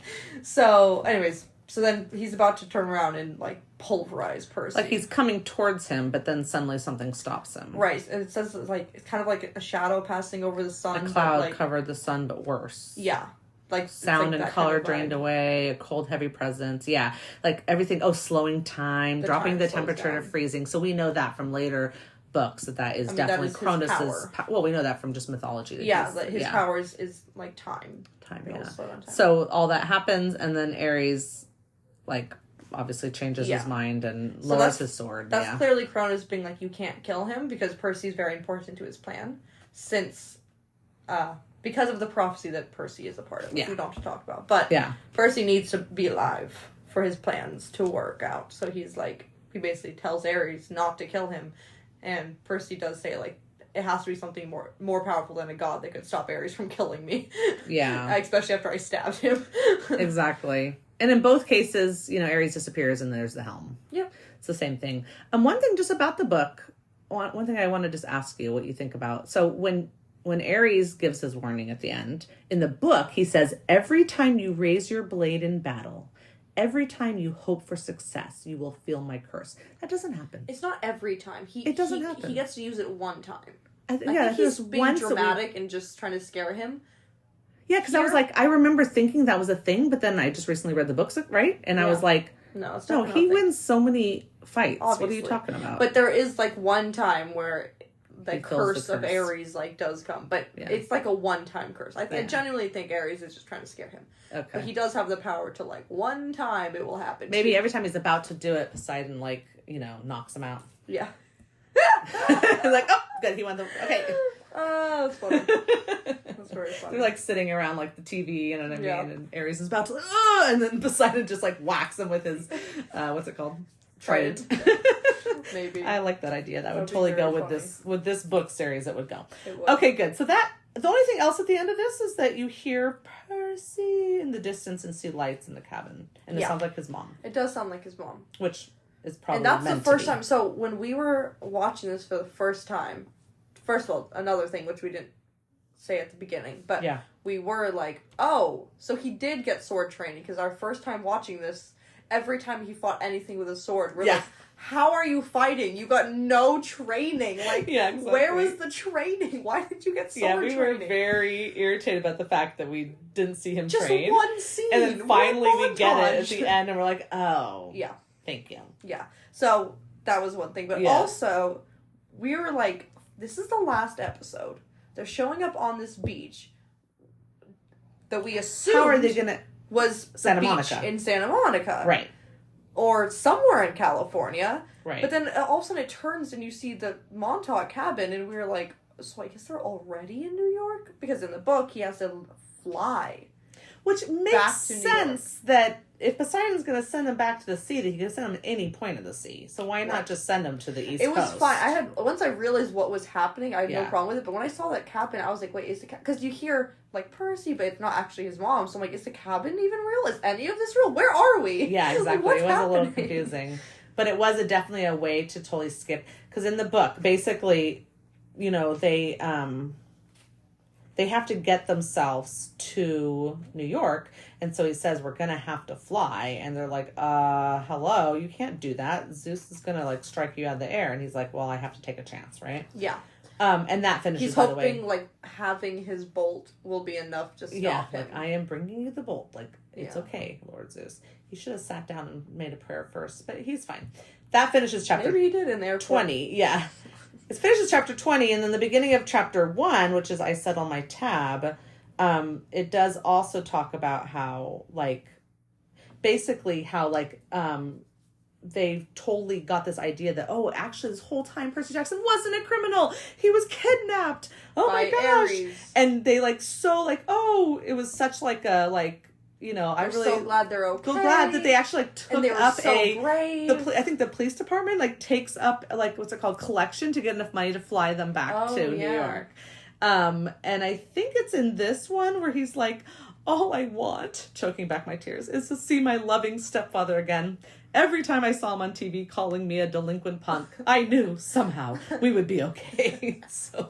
So then he's about to turn around and, like, pulverize Percy. Like, he's coming towards him, but then suddenly something stops him. Right. And it says, it's kind of like a shadow passing over the sun. A cloud covered the sun, but worse. Yeah. Like, sound and color drained away, a cold, heavy presence. Yeah. Like, everything. Oh, slowing time, dropping the temperature to freezing. So we know that from later books that is definitely Cronus's power. Well, we know that from just mythology. That his power is like time. Yeah. So all that happens, and then Ares... like, obviously changes his mind and lowers his sword. That's clearly Cronus being like, you can't kill him, because Percy's very important to his plan. Because of the prophecy that Percy is a part of, which we don't have to talk about. But Percy needs to be alive for his plans to work out. So he basically tells Ares not to kill him. And Percy does say, like, it has to be something more powerful than a god that could stop Ares from killing me. Yeah. Especially after I stabbed him. Exactly. And in both cases, Ares disappears and there's the helm. Yep. It's the same thing. One thing just about the book, one thing I want to just ask you what you think about. So when Ares gives his warning at the end, in the book, he says, every time you raise your blade in battle, every time you hope for success, you will feel my curse. That doesn't happen. It's not every time. It doesn't happen. He gets to use it one time. I think he's being dramatic and just trying to scare him. Yeah, because I was like, I remember thinking that was a thing, but then I just recently read the books, right? And I was like, no, he wins so many fights. Obviously. What are you talking about? But there is like one time where the curse of Ares like does come, but it's like a one-time curse. I genuinely think Ares is just trying to scare him. Okay. But he does have the power to like one time it will happen. Maybe every time he's about to do it, Poseidon like, knocks him out. Yeah. Like, oh, good, he won the... Okay. Oh, that's funny. That's very funny. They're like sitting around like the TV, you know what I mean? And Ares is about to, and then Poseidon just like whacks him with his, what's it called? Trident. Maybe. I like that idea. That would totally go with this book series. It would go. Okay, good. So the only thing else at the end of this is that you hear Percy in the distance and see lights in the cabin, and it sounds like his mom. It does sound like his mom, which is probably and that's the first time. So when we were watching this for the first time, first of all, another thing which we didn't say at the beginning, but we were like, oh, so he did get sword training, because our first time watching this, every time he fought anything with a sword, we're like, how are you fighting? You got no training. Like, exactly. Where was the training? Why did you get sword training? Yeah, we were very irritated about the fact that we didn't see him train. Just one scene. And then finally we get it at the end, and we're like, oh. Yeah. Thank you. Yeah. So, that was one thing. But also, we were like, this is the last episode. They're showing up on this beach that we assumed... How are they going to... Was Santa Monica. In Santa Monica. Right. Or somewhere in California. Right. But then all of a sudden it turns and you see the Montauk cabin, and we were like, so I guess they're already in New York? Because in the book he has to fly. Which makes sense that if Poseidon's going to send them back to the sea, that he can send them at any point of the sea. So why not just send them to the East Coast? It was fine. Once I realized what was happening, I had no problem with it. But when I saw that cabin, I was like, wait, is the because you hear like Percy, but it's not actually his mom. So I'm like, is the cabin even real? Is any of this real? Where are we? Yeah, exactly. Like, it was a little confusing. But it was definitely a way to totally skip. Because in the book, basically, they have to get themselves to New York. And so he says, we're going to have to fly. And they're like, hello, you can't do that. Zeus is going to like strike you out of the air. And he's like, well, I have to take a chance, right? Yeah. And that finishes, he's hoping like having his bolt will be enough to stop him. Like, I am bringing you the bolt. Like, it's okay, Lord Zeus. He should have sat down and made a prayer first, but he's fine. That finishes chapter... Maybe he did in there. 20, yeah. It finishes chapter 20, and then the beginning of chapter 1, which is I said on my tab, it does also talk about how, like, basically how, like, they've totally got this idea that, oh, actually this whole time Percy Jackson wasn't a criminal. He was kidnapped. Oh my gosh. Ares. And they, like, so, like, oh, it was such, like, a, like, I'm really so glad they're okay. Glad that they actually like took up brave. I think the police department like takes up like what's it called, collection, to get enough money to fly them back to New York. And I think it's in this one where he's like, all I want, choking back my tears, is to see my loving stepfather again. Every time I saw him on TV calling me a delinquent punk, I knew somehow we would be okay. So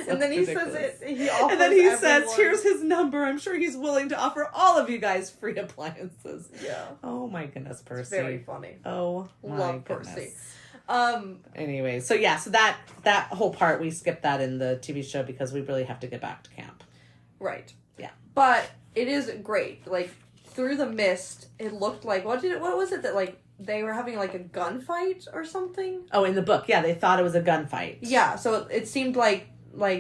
and then he ridiculous. Says it. He offers and then he says, "Here's his number. I'm sure he's willing to offer all of you guys free appliances." Yeah. Oh my goodness, Percy. It's very funny. Oh my Love goodness. Percy. Anyway, so that whole part we skipped that in the TV show because we really have to get back to camp. Right. Yeah. But it is great. Like through the mist, it looked like what was it that like they were having like a gunfight or something? Oh, in the book, yeah, they thought it was a gunfight. Yeah, so it seemed like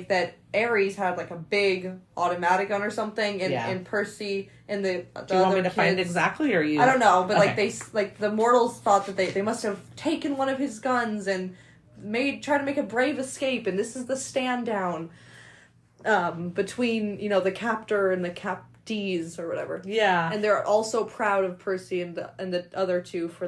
that Ares had like a big automatic gun or something, and Percy and the Do you want me to find exactly, or you? I don't know, but okay. Like the mortals thought that they must have taken one of his guns and tried to make a brave escape, and this is the stand down between the captor and the captees or whatever. Yeah, and they're also proud of Percy and the other two for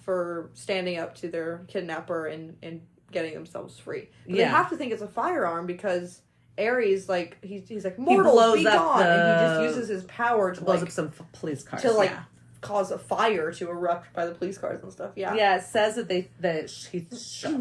for standing up to their kidnapper and getting themselves free. But they have to think it's a firearm because Ares, like, he's like, mortals, be gone! And he just uses his power to blows up some police cars. To, cause a fire to erupt by the police cars and stuff, Yeah, it says that he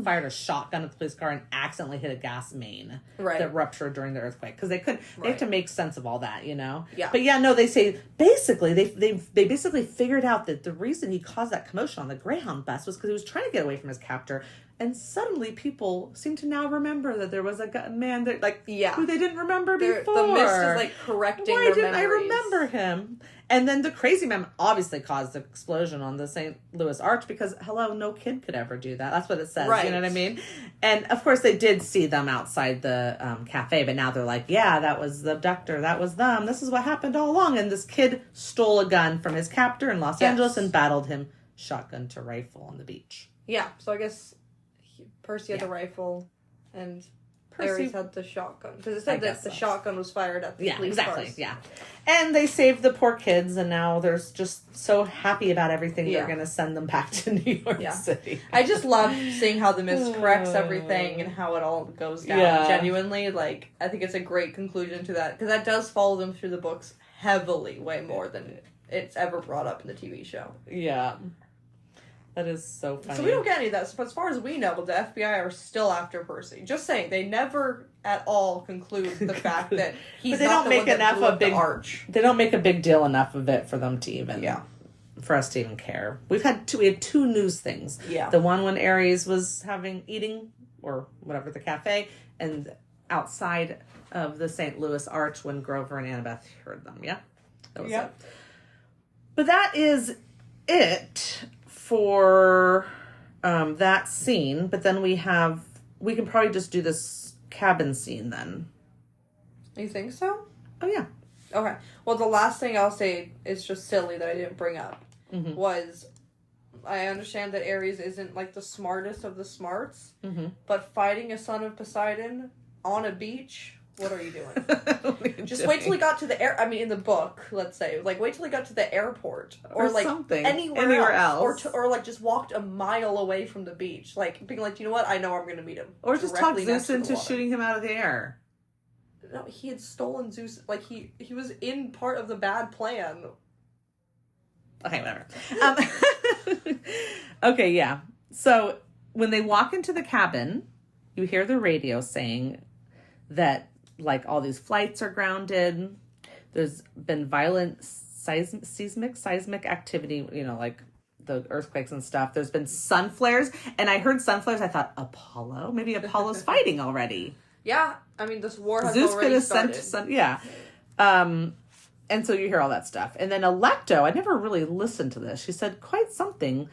fired a shotgun at the police car and accidentally hit a gas main that ruptured during the earthquake. Because they have to make sense of all that, Yeah. But they say, basically, they basically figured out that the reason he caused that commotion on the Greyhound bus was because he was trying to get away from his captor And suddenly people seem to now remember that there was a man that, like, yeah, who they didn't remember before. The mist is, like, correcting Why their didn't memories? I remember him? And then the crazy man obviously caused the explosion on the St. Louis Arch because, hello, no kid could ever do that. That's what it says. Right. You know what I mean? And, of course, they did see them outside the cafe, but now they're like, yeah, that was the abductor. That was them. This is what happened all along. And this kid stole a gun from his captor in Los Angeles and battled him shotgun to rifle on the beach. Yeah, so I guess Percy had the rifle and Ares had the shotgun. Because it said that the shotgun was fired at the police cars. Yeah. And they saved the poor kids, and now they're just so happy about everything. They're going to send them back to New York City. I just love seeing how the mist corrects everything and how it all goes down. Yeah. Genuinely, like, I think it's a great conclusion to that. Because that does follow them through the books heavily, way more than it's ever brought up in the TV show. Yeah. That is so funny. So we don't get any of that. So as far as we know, the FBI are still after Percy. Just saying, they never at all conclude the fact that he's not the one that blew up the arch. They don't make a big deal enough of it for them to even, for us to even care. We had two news things. Yeah. The one when Ares was eating, or whatever, the cafe, and outside of the St. Louis Arch when Grover and Annabeth heard them. Yeah? That was it. But that is it for that scene, but then we can probably just do this cabin scene then. You think so? Oh, yeah. Okay. Well, the last thing I'll say is just silly that I didn't bring up was I understand that Ares isn't, like, the smartest of the smarts, but fighting a son of Poseidon on a beach... What are you doing? Just wait till he got to the in the book, let's say. Like, wait till he got to the airport. Or like, something. Anywhere else. Or like, just walked a mile away from the beach. Like, being like, you know what? I know I'm going to meet him. Or just talk Zeus into shooting him out of the air. No, he had stolen Zeus. Like, he was in part of the bad plan. Okay, whatever. Okay, yeah. So, when they walk into the cabin, you hear the radio saying that, like, all these flights are grounded. There's been violent seismic activity, you know, like the earthquakes and stuff. There's been sun flares. And I heard sun flares. I thought, Apollo? Maybe Apollo's fighting already. Yeah. I mean, this war has Zeus already could have started. sent yeah. And so you hear all that stuff. And then Alecto, I never really listened to this. She said quite something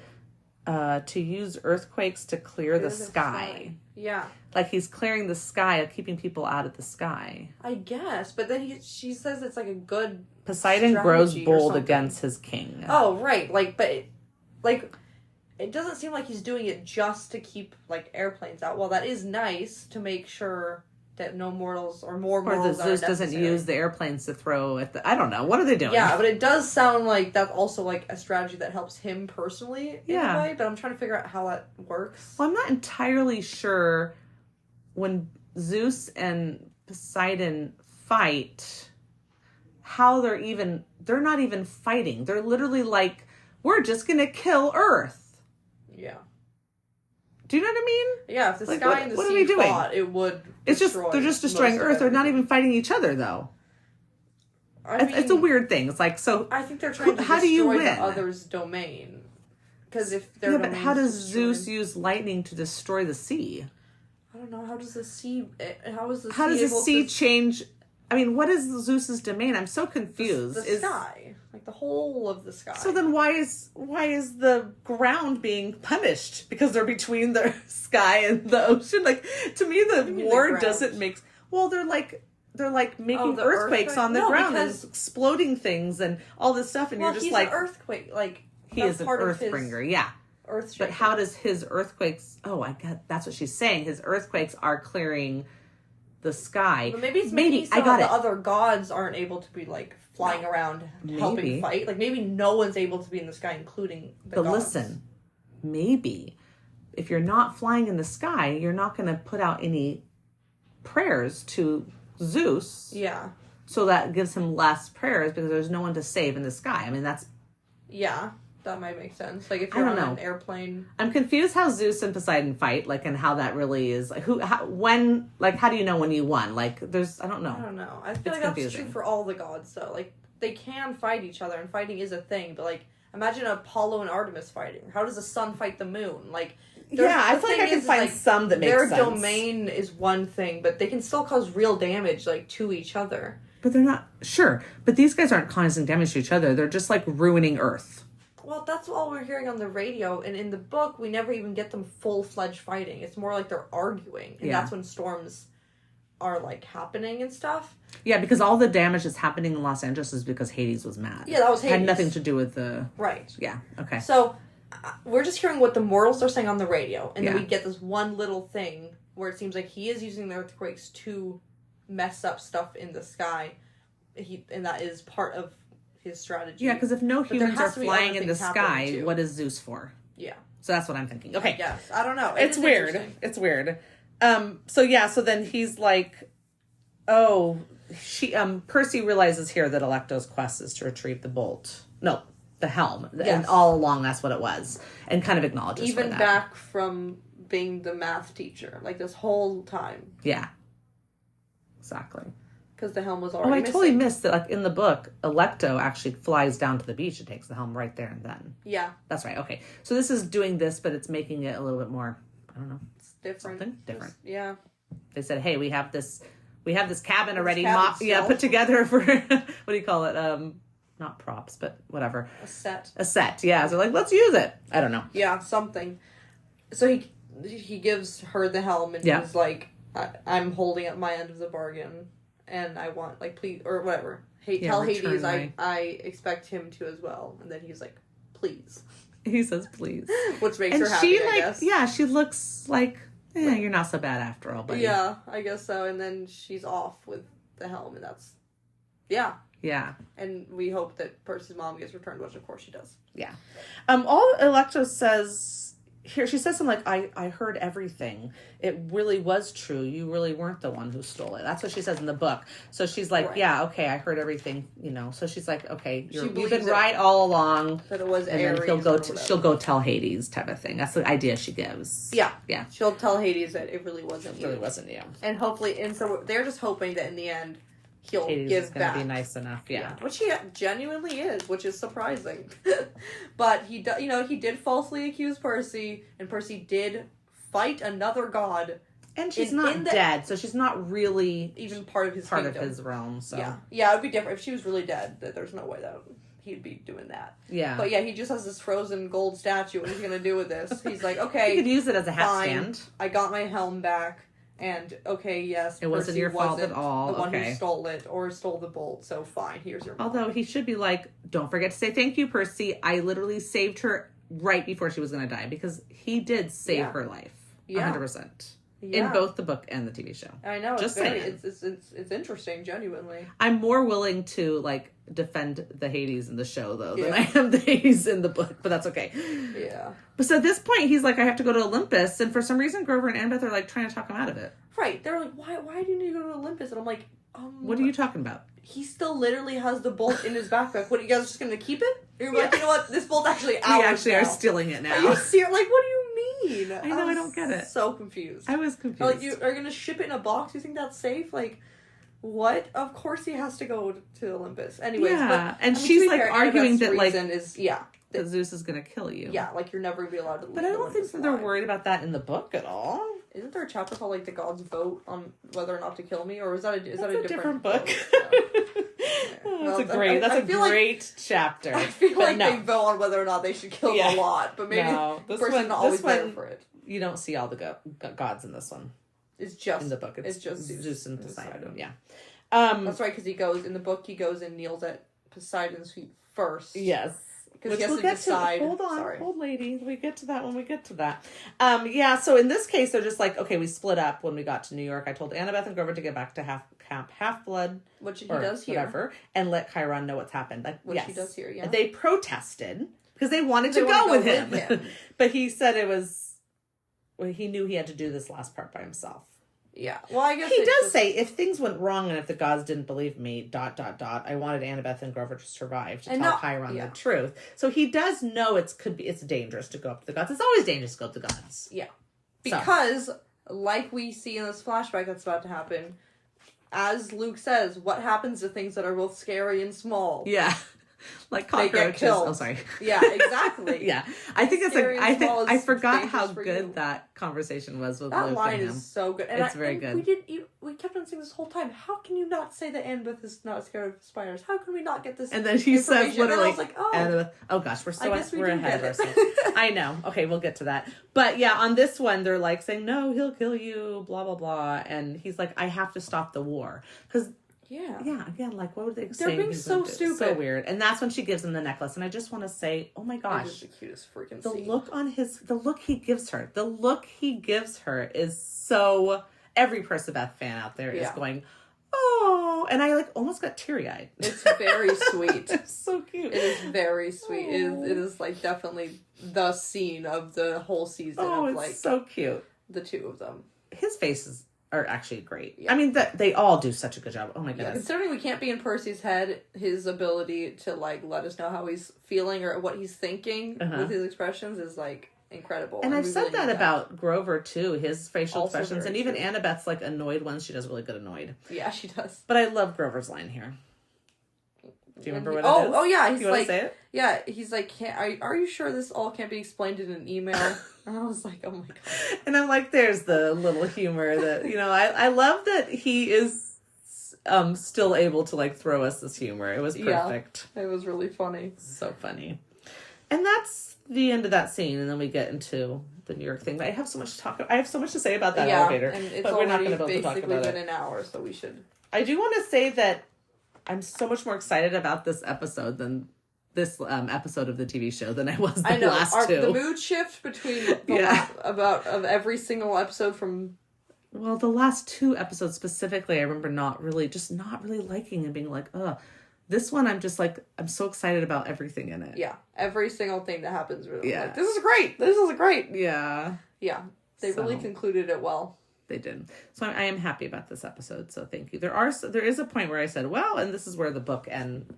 to use earthquakes to clear the sky. Yeah. Like he's clearing the sky, keeping people out of the sky. I guess. But then she says it's like a good Poseidon grows bold against his king. Oh, right. Like, but, it doesn't seem like he's doing it just to keep, like, airplanes out. Well, that is nice to make sure that no mortals or more mortals are necessary. Or the Zeus doesn't use the airplanes to throw at the... I don't know. What are they doing? Yeah, but it does sound like that's also, like, a strategy that helps him personally in a way. But I'm trying to figure out how that works. Well, I'm not entirely sure when Zeus and Poseidon fight how they're not even fighting. They're literally like, we're just going to kill Earth. Yeah. Do you know what I mean? Yeah, if the sky and the sea fought, it would they're just destroying Earth. They're not even fighting each other, though. I mean, it's a weird thing. It's like, so... I think they're trying to destroy the other's domain. Because if their but how does Zeus use lightning to destroy the sea? I don't know. How does the sea... How does the sea change... I mean, what is Zeus's domain? I'm so confused. The sky. Like, the whole of the sky. So then why is the ground being punished? Because they're between the sky and the ocean? Like, to me, the war doesn't make... Well, they're like making earthquakes on the ground and exploding things and all this stuff, and you're just like... He's an earthquake. Like, he is an earthbringer, yeah. Earth-shaker. But how does his earthquakes... Oh, I got... That's what she's saying. His earthquakes are clearing the sky. But maybe it's making so the other gods aren't able to be, like, flying around helping fight. Like, maybe no one's able to be in the sky, including the gods. But listen, maybe if you're not flying in the sky, you're not going to put out any prayers to Zeus. Yeah. So that gives him less prayers because there's no one to save in the sky. I mean, that's... Yeah. That might make sense. Like, if you're on an airplane... I'm confused how Zeus and Poseidon fight, like, and how that really is... Like, how do you know when you won? Like, I don't know. I don't know. I feel like that's true for all the gods, though. Like, they can fight each other, and fighting is a thing, but, like, imagine Apollo and Artemis fighting. How does the sun fight the moon? Like, yeah, I feel like I can find some that make sense. Their domain is one thing, but they can still cause real damage, like, to each other. But they're not... Sure, but these guys aren't causing damage to each other. They're just, like, ruining Earth. Well, that's all we're hearing on the radio, and in the book, we never even get them full-fledged fighting. It's more like they're arguing, and that's when storms are, like, happening and stuff. Yeah, because all the damage that's happening in Los Angeles is because Hades was mad. Yeah, that was Hades. It had nothing to do with the... Right. Yeah, okay. So, we're just hearing what the mortals are saying on the radio, and then we get this one little thing where it seems like he is using the earthquakes to mess up stuff in the sky, and that is part of his strategy. Yeah, because if no humans are flying in the sky, what is Zeus for? Yeah. So that's what I'm thinking. Okay. Yes, I don't know. It's weird. It's weird. So then he's like, Percy realizes here that Alecto's quest is to retrieve the bolt. No, the helm. Yes. And all along that's what it was. And kind of acknowledges even that. Back from being the math teacher, like this whole time. Yeah. Exactly. Because the helm was already missing. Totally missed that, like, in the book, Alecto actually flies down to the beach and takes the helm right there and then. Yeah. That's right, okay. So this is doing this, but it's making it a little bit more, I don't know. It's different. Something different. Yeah. They said, hey, we have this cabin already put together for, what do you call it? Not props, but whatever. A set. A set, yeah. So, like, let's use it. I don't know. Yeah, something. So he gives her the helm and he's like, I'm holding up my end of the bargain. And I want, like, please, or whatever. Tell Hades I expect him to as well. And then he's like, please. He says, please. Which makes her happy, I guess. Yeah, she looks like, you're not so bad after all, buddy. Yeah, I guess so. And then she's off with the helm, and that's, yeah. Yeah. And we hope that Percy's mom gets returned, which of course she does. Yeah. All Alecto says... Here, she says something like, I heard everything. It really was true. You really weren't the one who stole it. That's what she says in the book. So she's like, yeah, okay, I heard everything, So she's like, okay, you've been right all along. That it was and Ares then she'll go tell Hades type of thing. That's the idea she gives. Yeah. Yeah. She'll tell Hades that it really wasn't you. It really wasn't you. And hopefully, and so they're just hoping that in the end, he'll Hades give is gonna back. Be nice enough, yeah. Which he genuinely is, which is surprising. But he did falsely accuse Percy, and Percy did fight another god. And she's not dead, so she's not really even part of his realm. So yeah, it would be different if she was really dead. There's no way that he'd be doing that. Yeah, but yeah, he just has this frozen gold statue. What is he gonna do with this? He's like, okay, he could use it as a hat stand. I got my helm back. And, okay, yes, it wasn't your fault at all. The one who stole it or stole the bolt, so fine, here's your mom. Although he should be like, don't forget to say thank you, Percy. I literally saved her right before she was going to die because he did save her life. 100%. Yeah. In both the book and the TV show. I know. Just saying. It's interesting, genuinely. I'm more willing to, like, defend the Hades in the show, though, than I am the Hades in the book, but that's okay. Yeah. But so at this point, he's like, I have to go to Olympus, and for some reason, Grover and Annabeth are, like, trying to talk him out of it. Right. They're like, why do you need to go to Olympus? And I'm like, what are you talking about? He still literally has the bolt in his backpack. What, are you guys just going to keep it? You're like, you know what? This bolt's actually ours. We actually are stealing it now. Are you serious? Like, what do you mean? I know, I don't get it. So confused. I was confused. Like, you are going to ship it in a box? You think that's safe? Like, what? Of course he has to go to Olympus. Anyways. Yeah, but, and she's like arguing that, like, that Zeus is going to kill you. Yeah, like, you're never going to be allowed to leave. But I don't think that they're worried about that in the book at all. Isn't there a chapter called, like, the gods vote on whether or not to kill me? Or is that a different book? Well, that's a great chapter. I feel like they vote on whether or not they should kill a lot, but maybe the person's not always there for it. You don't see all the gods in this one. It's just in the book. It's just Zeus and Poseidon. Yeah, that's right. Because he goes and kneels at Poseidon's feet first. Yes. Because he has to decide. Hold lady. We get to that when we get to that. Yeah, so in this case, they're just like, okay, we split up when we got to New York. I told Annabeth and Grover to get back to Camp Half-Blood. Which he does here. Whatever, and let Chiron know what's happened. Like, which he does here, yeah. They protested because they wanted to go with him. But he said he knew he had to do this last part by himself. Yeah. Well, I guess he does say, if things went wrong and if the gods didn't believe me, ... I wanted Annabeth and Grover to survive to tell Chiron the truth. So he does know it's dangerous to go up to the gods. It's always dangerous to go up to the gods. Yeah. Because, like we see in this flashback that's about to happen, as Luke says, what happens to things that are both scary and small? Yeah. Like cockroaches. They get killed. Oh, sorry. Yeah, exactly. Yeah. I think I forgot how good that conversation was with that Luke line and him. is so good. And it's very good. We kept on saying this whole time, how can you not say that Annabeth is not scared of spiders? How can we not get this? And then he says literally, and I was like, Annabeth, oh gosh, we're ahead of ourselves. it. I know. Okay, we'll get to that. But yeah, on this one, they're like saying, no, he'll kill you, blah, blah, blah. And he's like, I have to stop the war. Because yeah, again, like, what would they say? They're being so stupid. So weird. And that's when she gives him the necklace. And I just want to say, oh my gosh. It is the cutest freaking The scene. the look he gives her is so, every Perciveth fan out there is going, oh, and I like almost got teary-eyed. It's very sweet. It's so cute. It is very sweet. It is like definitely the scene of the whole season of like, it's so cute. The two of them. His faces are actually great. Yeah. I mean, they all do such a good job. Oh my goodness. Yeah, considering we can't be in Percy's head, his ability to like let us know how he's feeling or what he's thinking with his expressions is like incredible. And I've said really that about Grover too, his facial also expressions, and even Annabeth's like annoyed ones. She does really good annoyed. Yeah, she does. But I love Grover's line here. Do you remember what it is? Oh yeah, he's you like, say it? Yeah, he's like, are you sure this all can't be explained in an email? And I was like, oh my god. And I'm like, there's the little humor that, I love that he is still able to like throw us this humor. It was perfect. Yeah, it was really funny. So funny. And that's the end of that scene, and then we get into the New York thing. But I have so much to talk about. I have so much to say about that elevator. And it's but we're not going to already be able to talk basically about been an hour, so we should. I do want to say that I'm so much more excited about this episode than this episode of the TV show than I was the last two. The mood shift between of every single episode from. Well, the last two episodes specifically, I remember not really liking and being like, ugh. This one, I'm just like, I'm so excited about everything in it. Yeah, every single thing that happens. Really, yeah, like, this is great. This is great. Yeah, yeah. They really concluded it well. They did. So I am happy about this episode. So thank you. There is a point where I said, well, and this is where the book and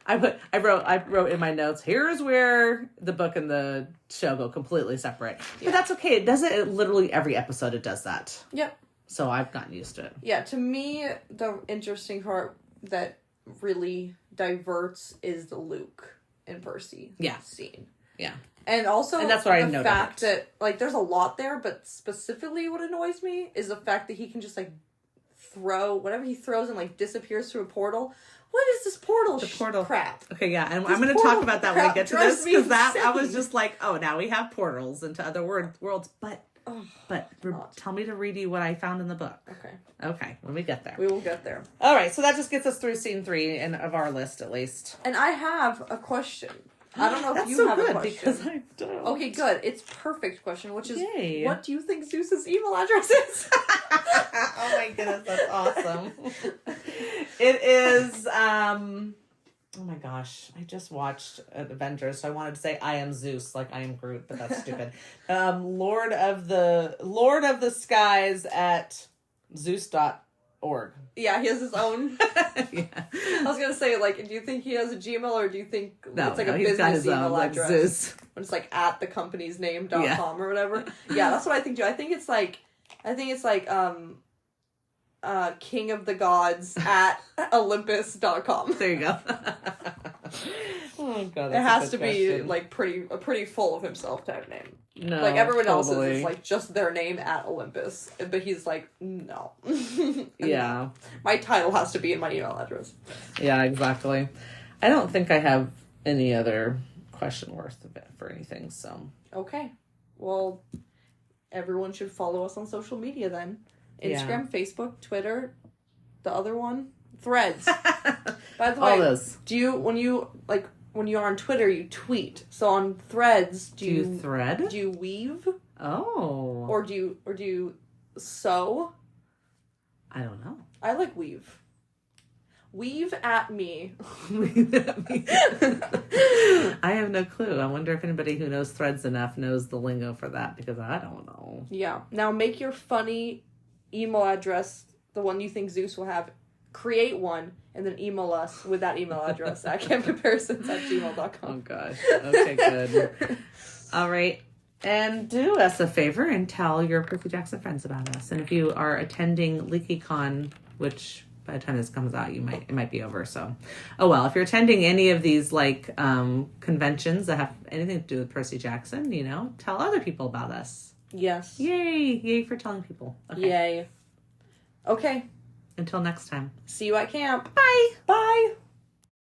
I wrote in my notes, here's where the book and the show go completely separate. But that's okay. It does it literally every episode. It does that. Yep. So I've gotten used to it. Yeah. To me, the interesting part that really diverts is the Luke and Percy scene. Yeah. And also that's what I noticed. The fact that, like, there's a lot there, but specifically what annoys me is the fact that he can just, like, throw whatever he throws and, like, disappears through a portal. What is this portal crap? Okay, yeah, and I'm going to talk about that when we get to this, because I was just like, oh, now we have portals into other worlds, but tell me to read you what I found in the book. Okay, when we get there. We will get there. All right, so that just gets us through scene 3 of our list, at least. And I have a question. I don't know if you have a question. Because I don't. Okay, good. It's perfect question, which is, Yay. What do you think Zeus's email address is? Oh my goodness, that's awesome. It is, oh my gosh, I just watched Avengers, so I wanted to say I am Zeus, like I am Groot, but that's stupid. Lord of the Skies at Zeus.org. Yeah, he has his own. Yeah. I was gonna say, like, do you think he has a Gmail, or do you think it's like a business email address? Like Zeus. When it's like at the company's name.com or whatever. Yeah, that's what I think too. I think it's like King of the Gods at Olympus.com. There you go. Oh god, it has to be like pretty full of himself type name. No, like everyone else's is like just their name at Olympus, but he's like, no. Yeah, my title has to be in my email address. Yeah, exactly. I don't think I have any other question worth of it for anything. So okay, well, everyone should follow us on social media then. Instagram, Facebook, Twitter, the other one, Threads. By the way, all those. Do you when you're on Twitter, you tweet. So on Threads, do you thread? Do you weave? Oh. Or do you sew? I don't know. I like weave. Weave at me. Weave at me. I have no clue. I wonder if anybody who knows Threads enough knows the lingo for that, because I don't know. Yeah. Now make your funny email address, the one you think Zeus will have, create one, and then email us with that email address at campcomparisons@gmail.com. Oh gosh. Okay, good. All right. And do us a favor and tell your Percy Jackson friends about us. And if you are attending LeakyCon, which by the time this comes out, it might be over. So, oh well. If you're attending any of these like conventions that have anything to do with Percy Jackson, tell other people about us. Yes. Yay for telling people. Okay. Yay. Okay. Until next time. See you at camp. Bye. Bye.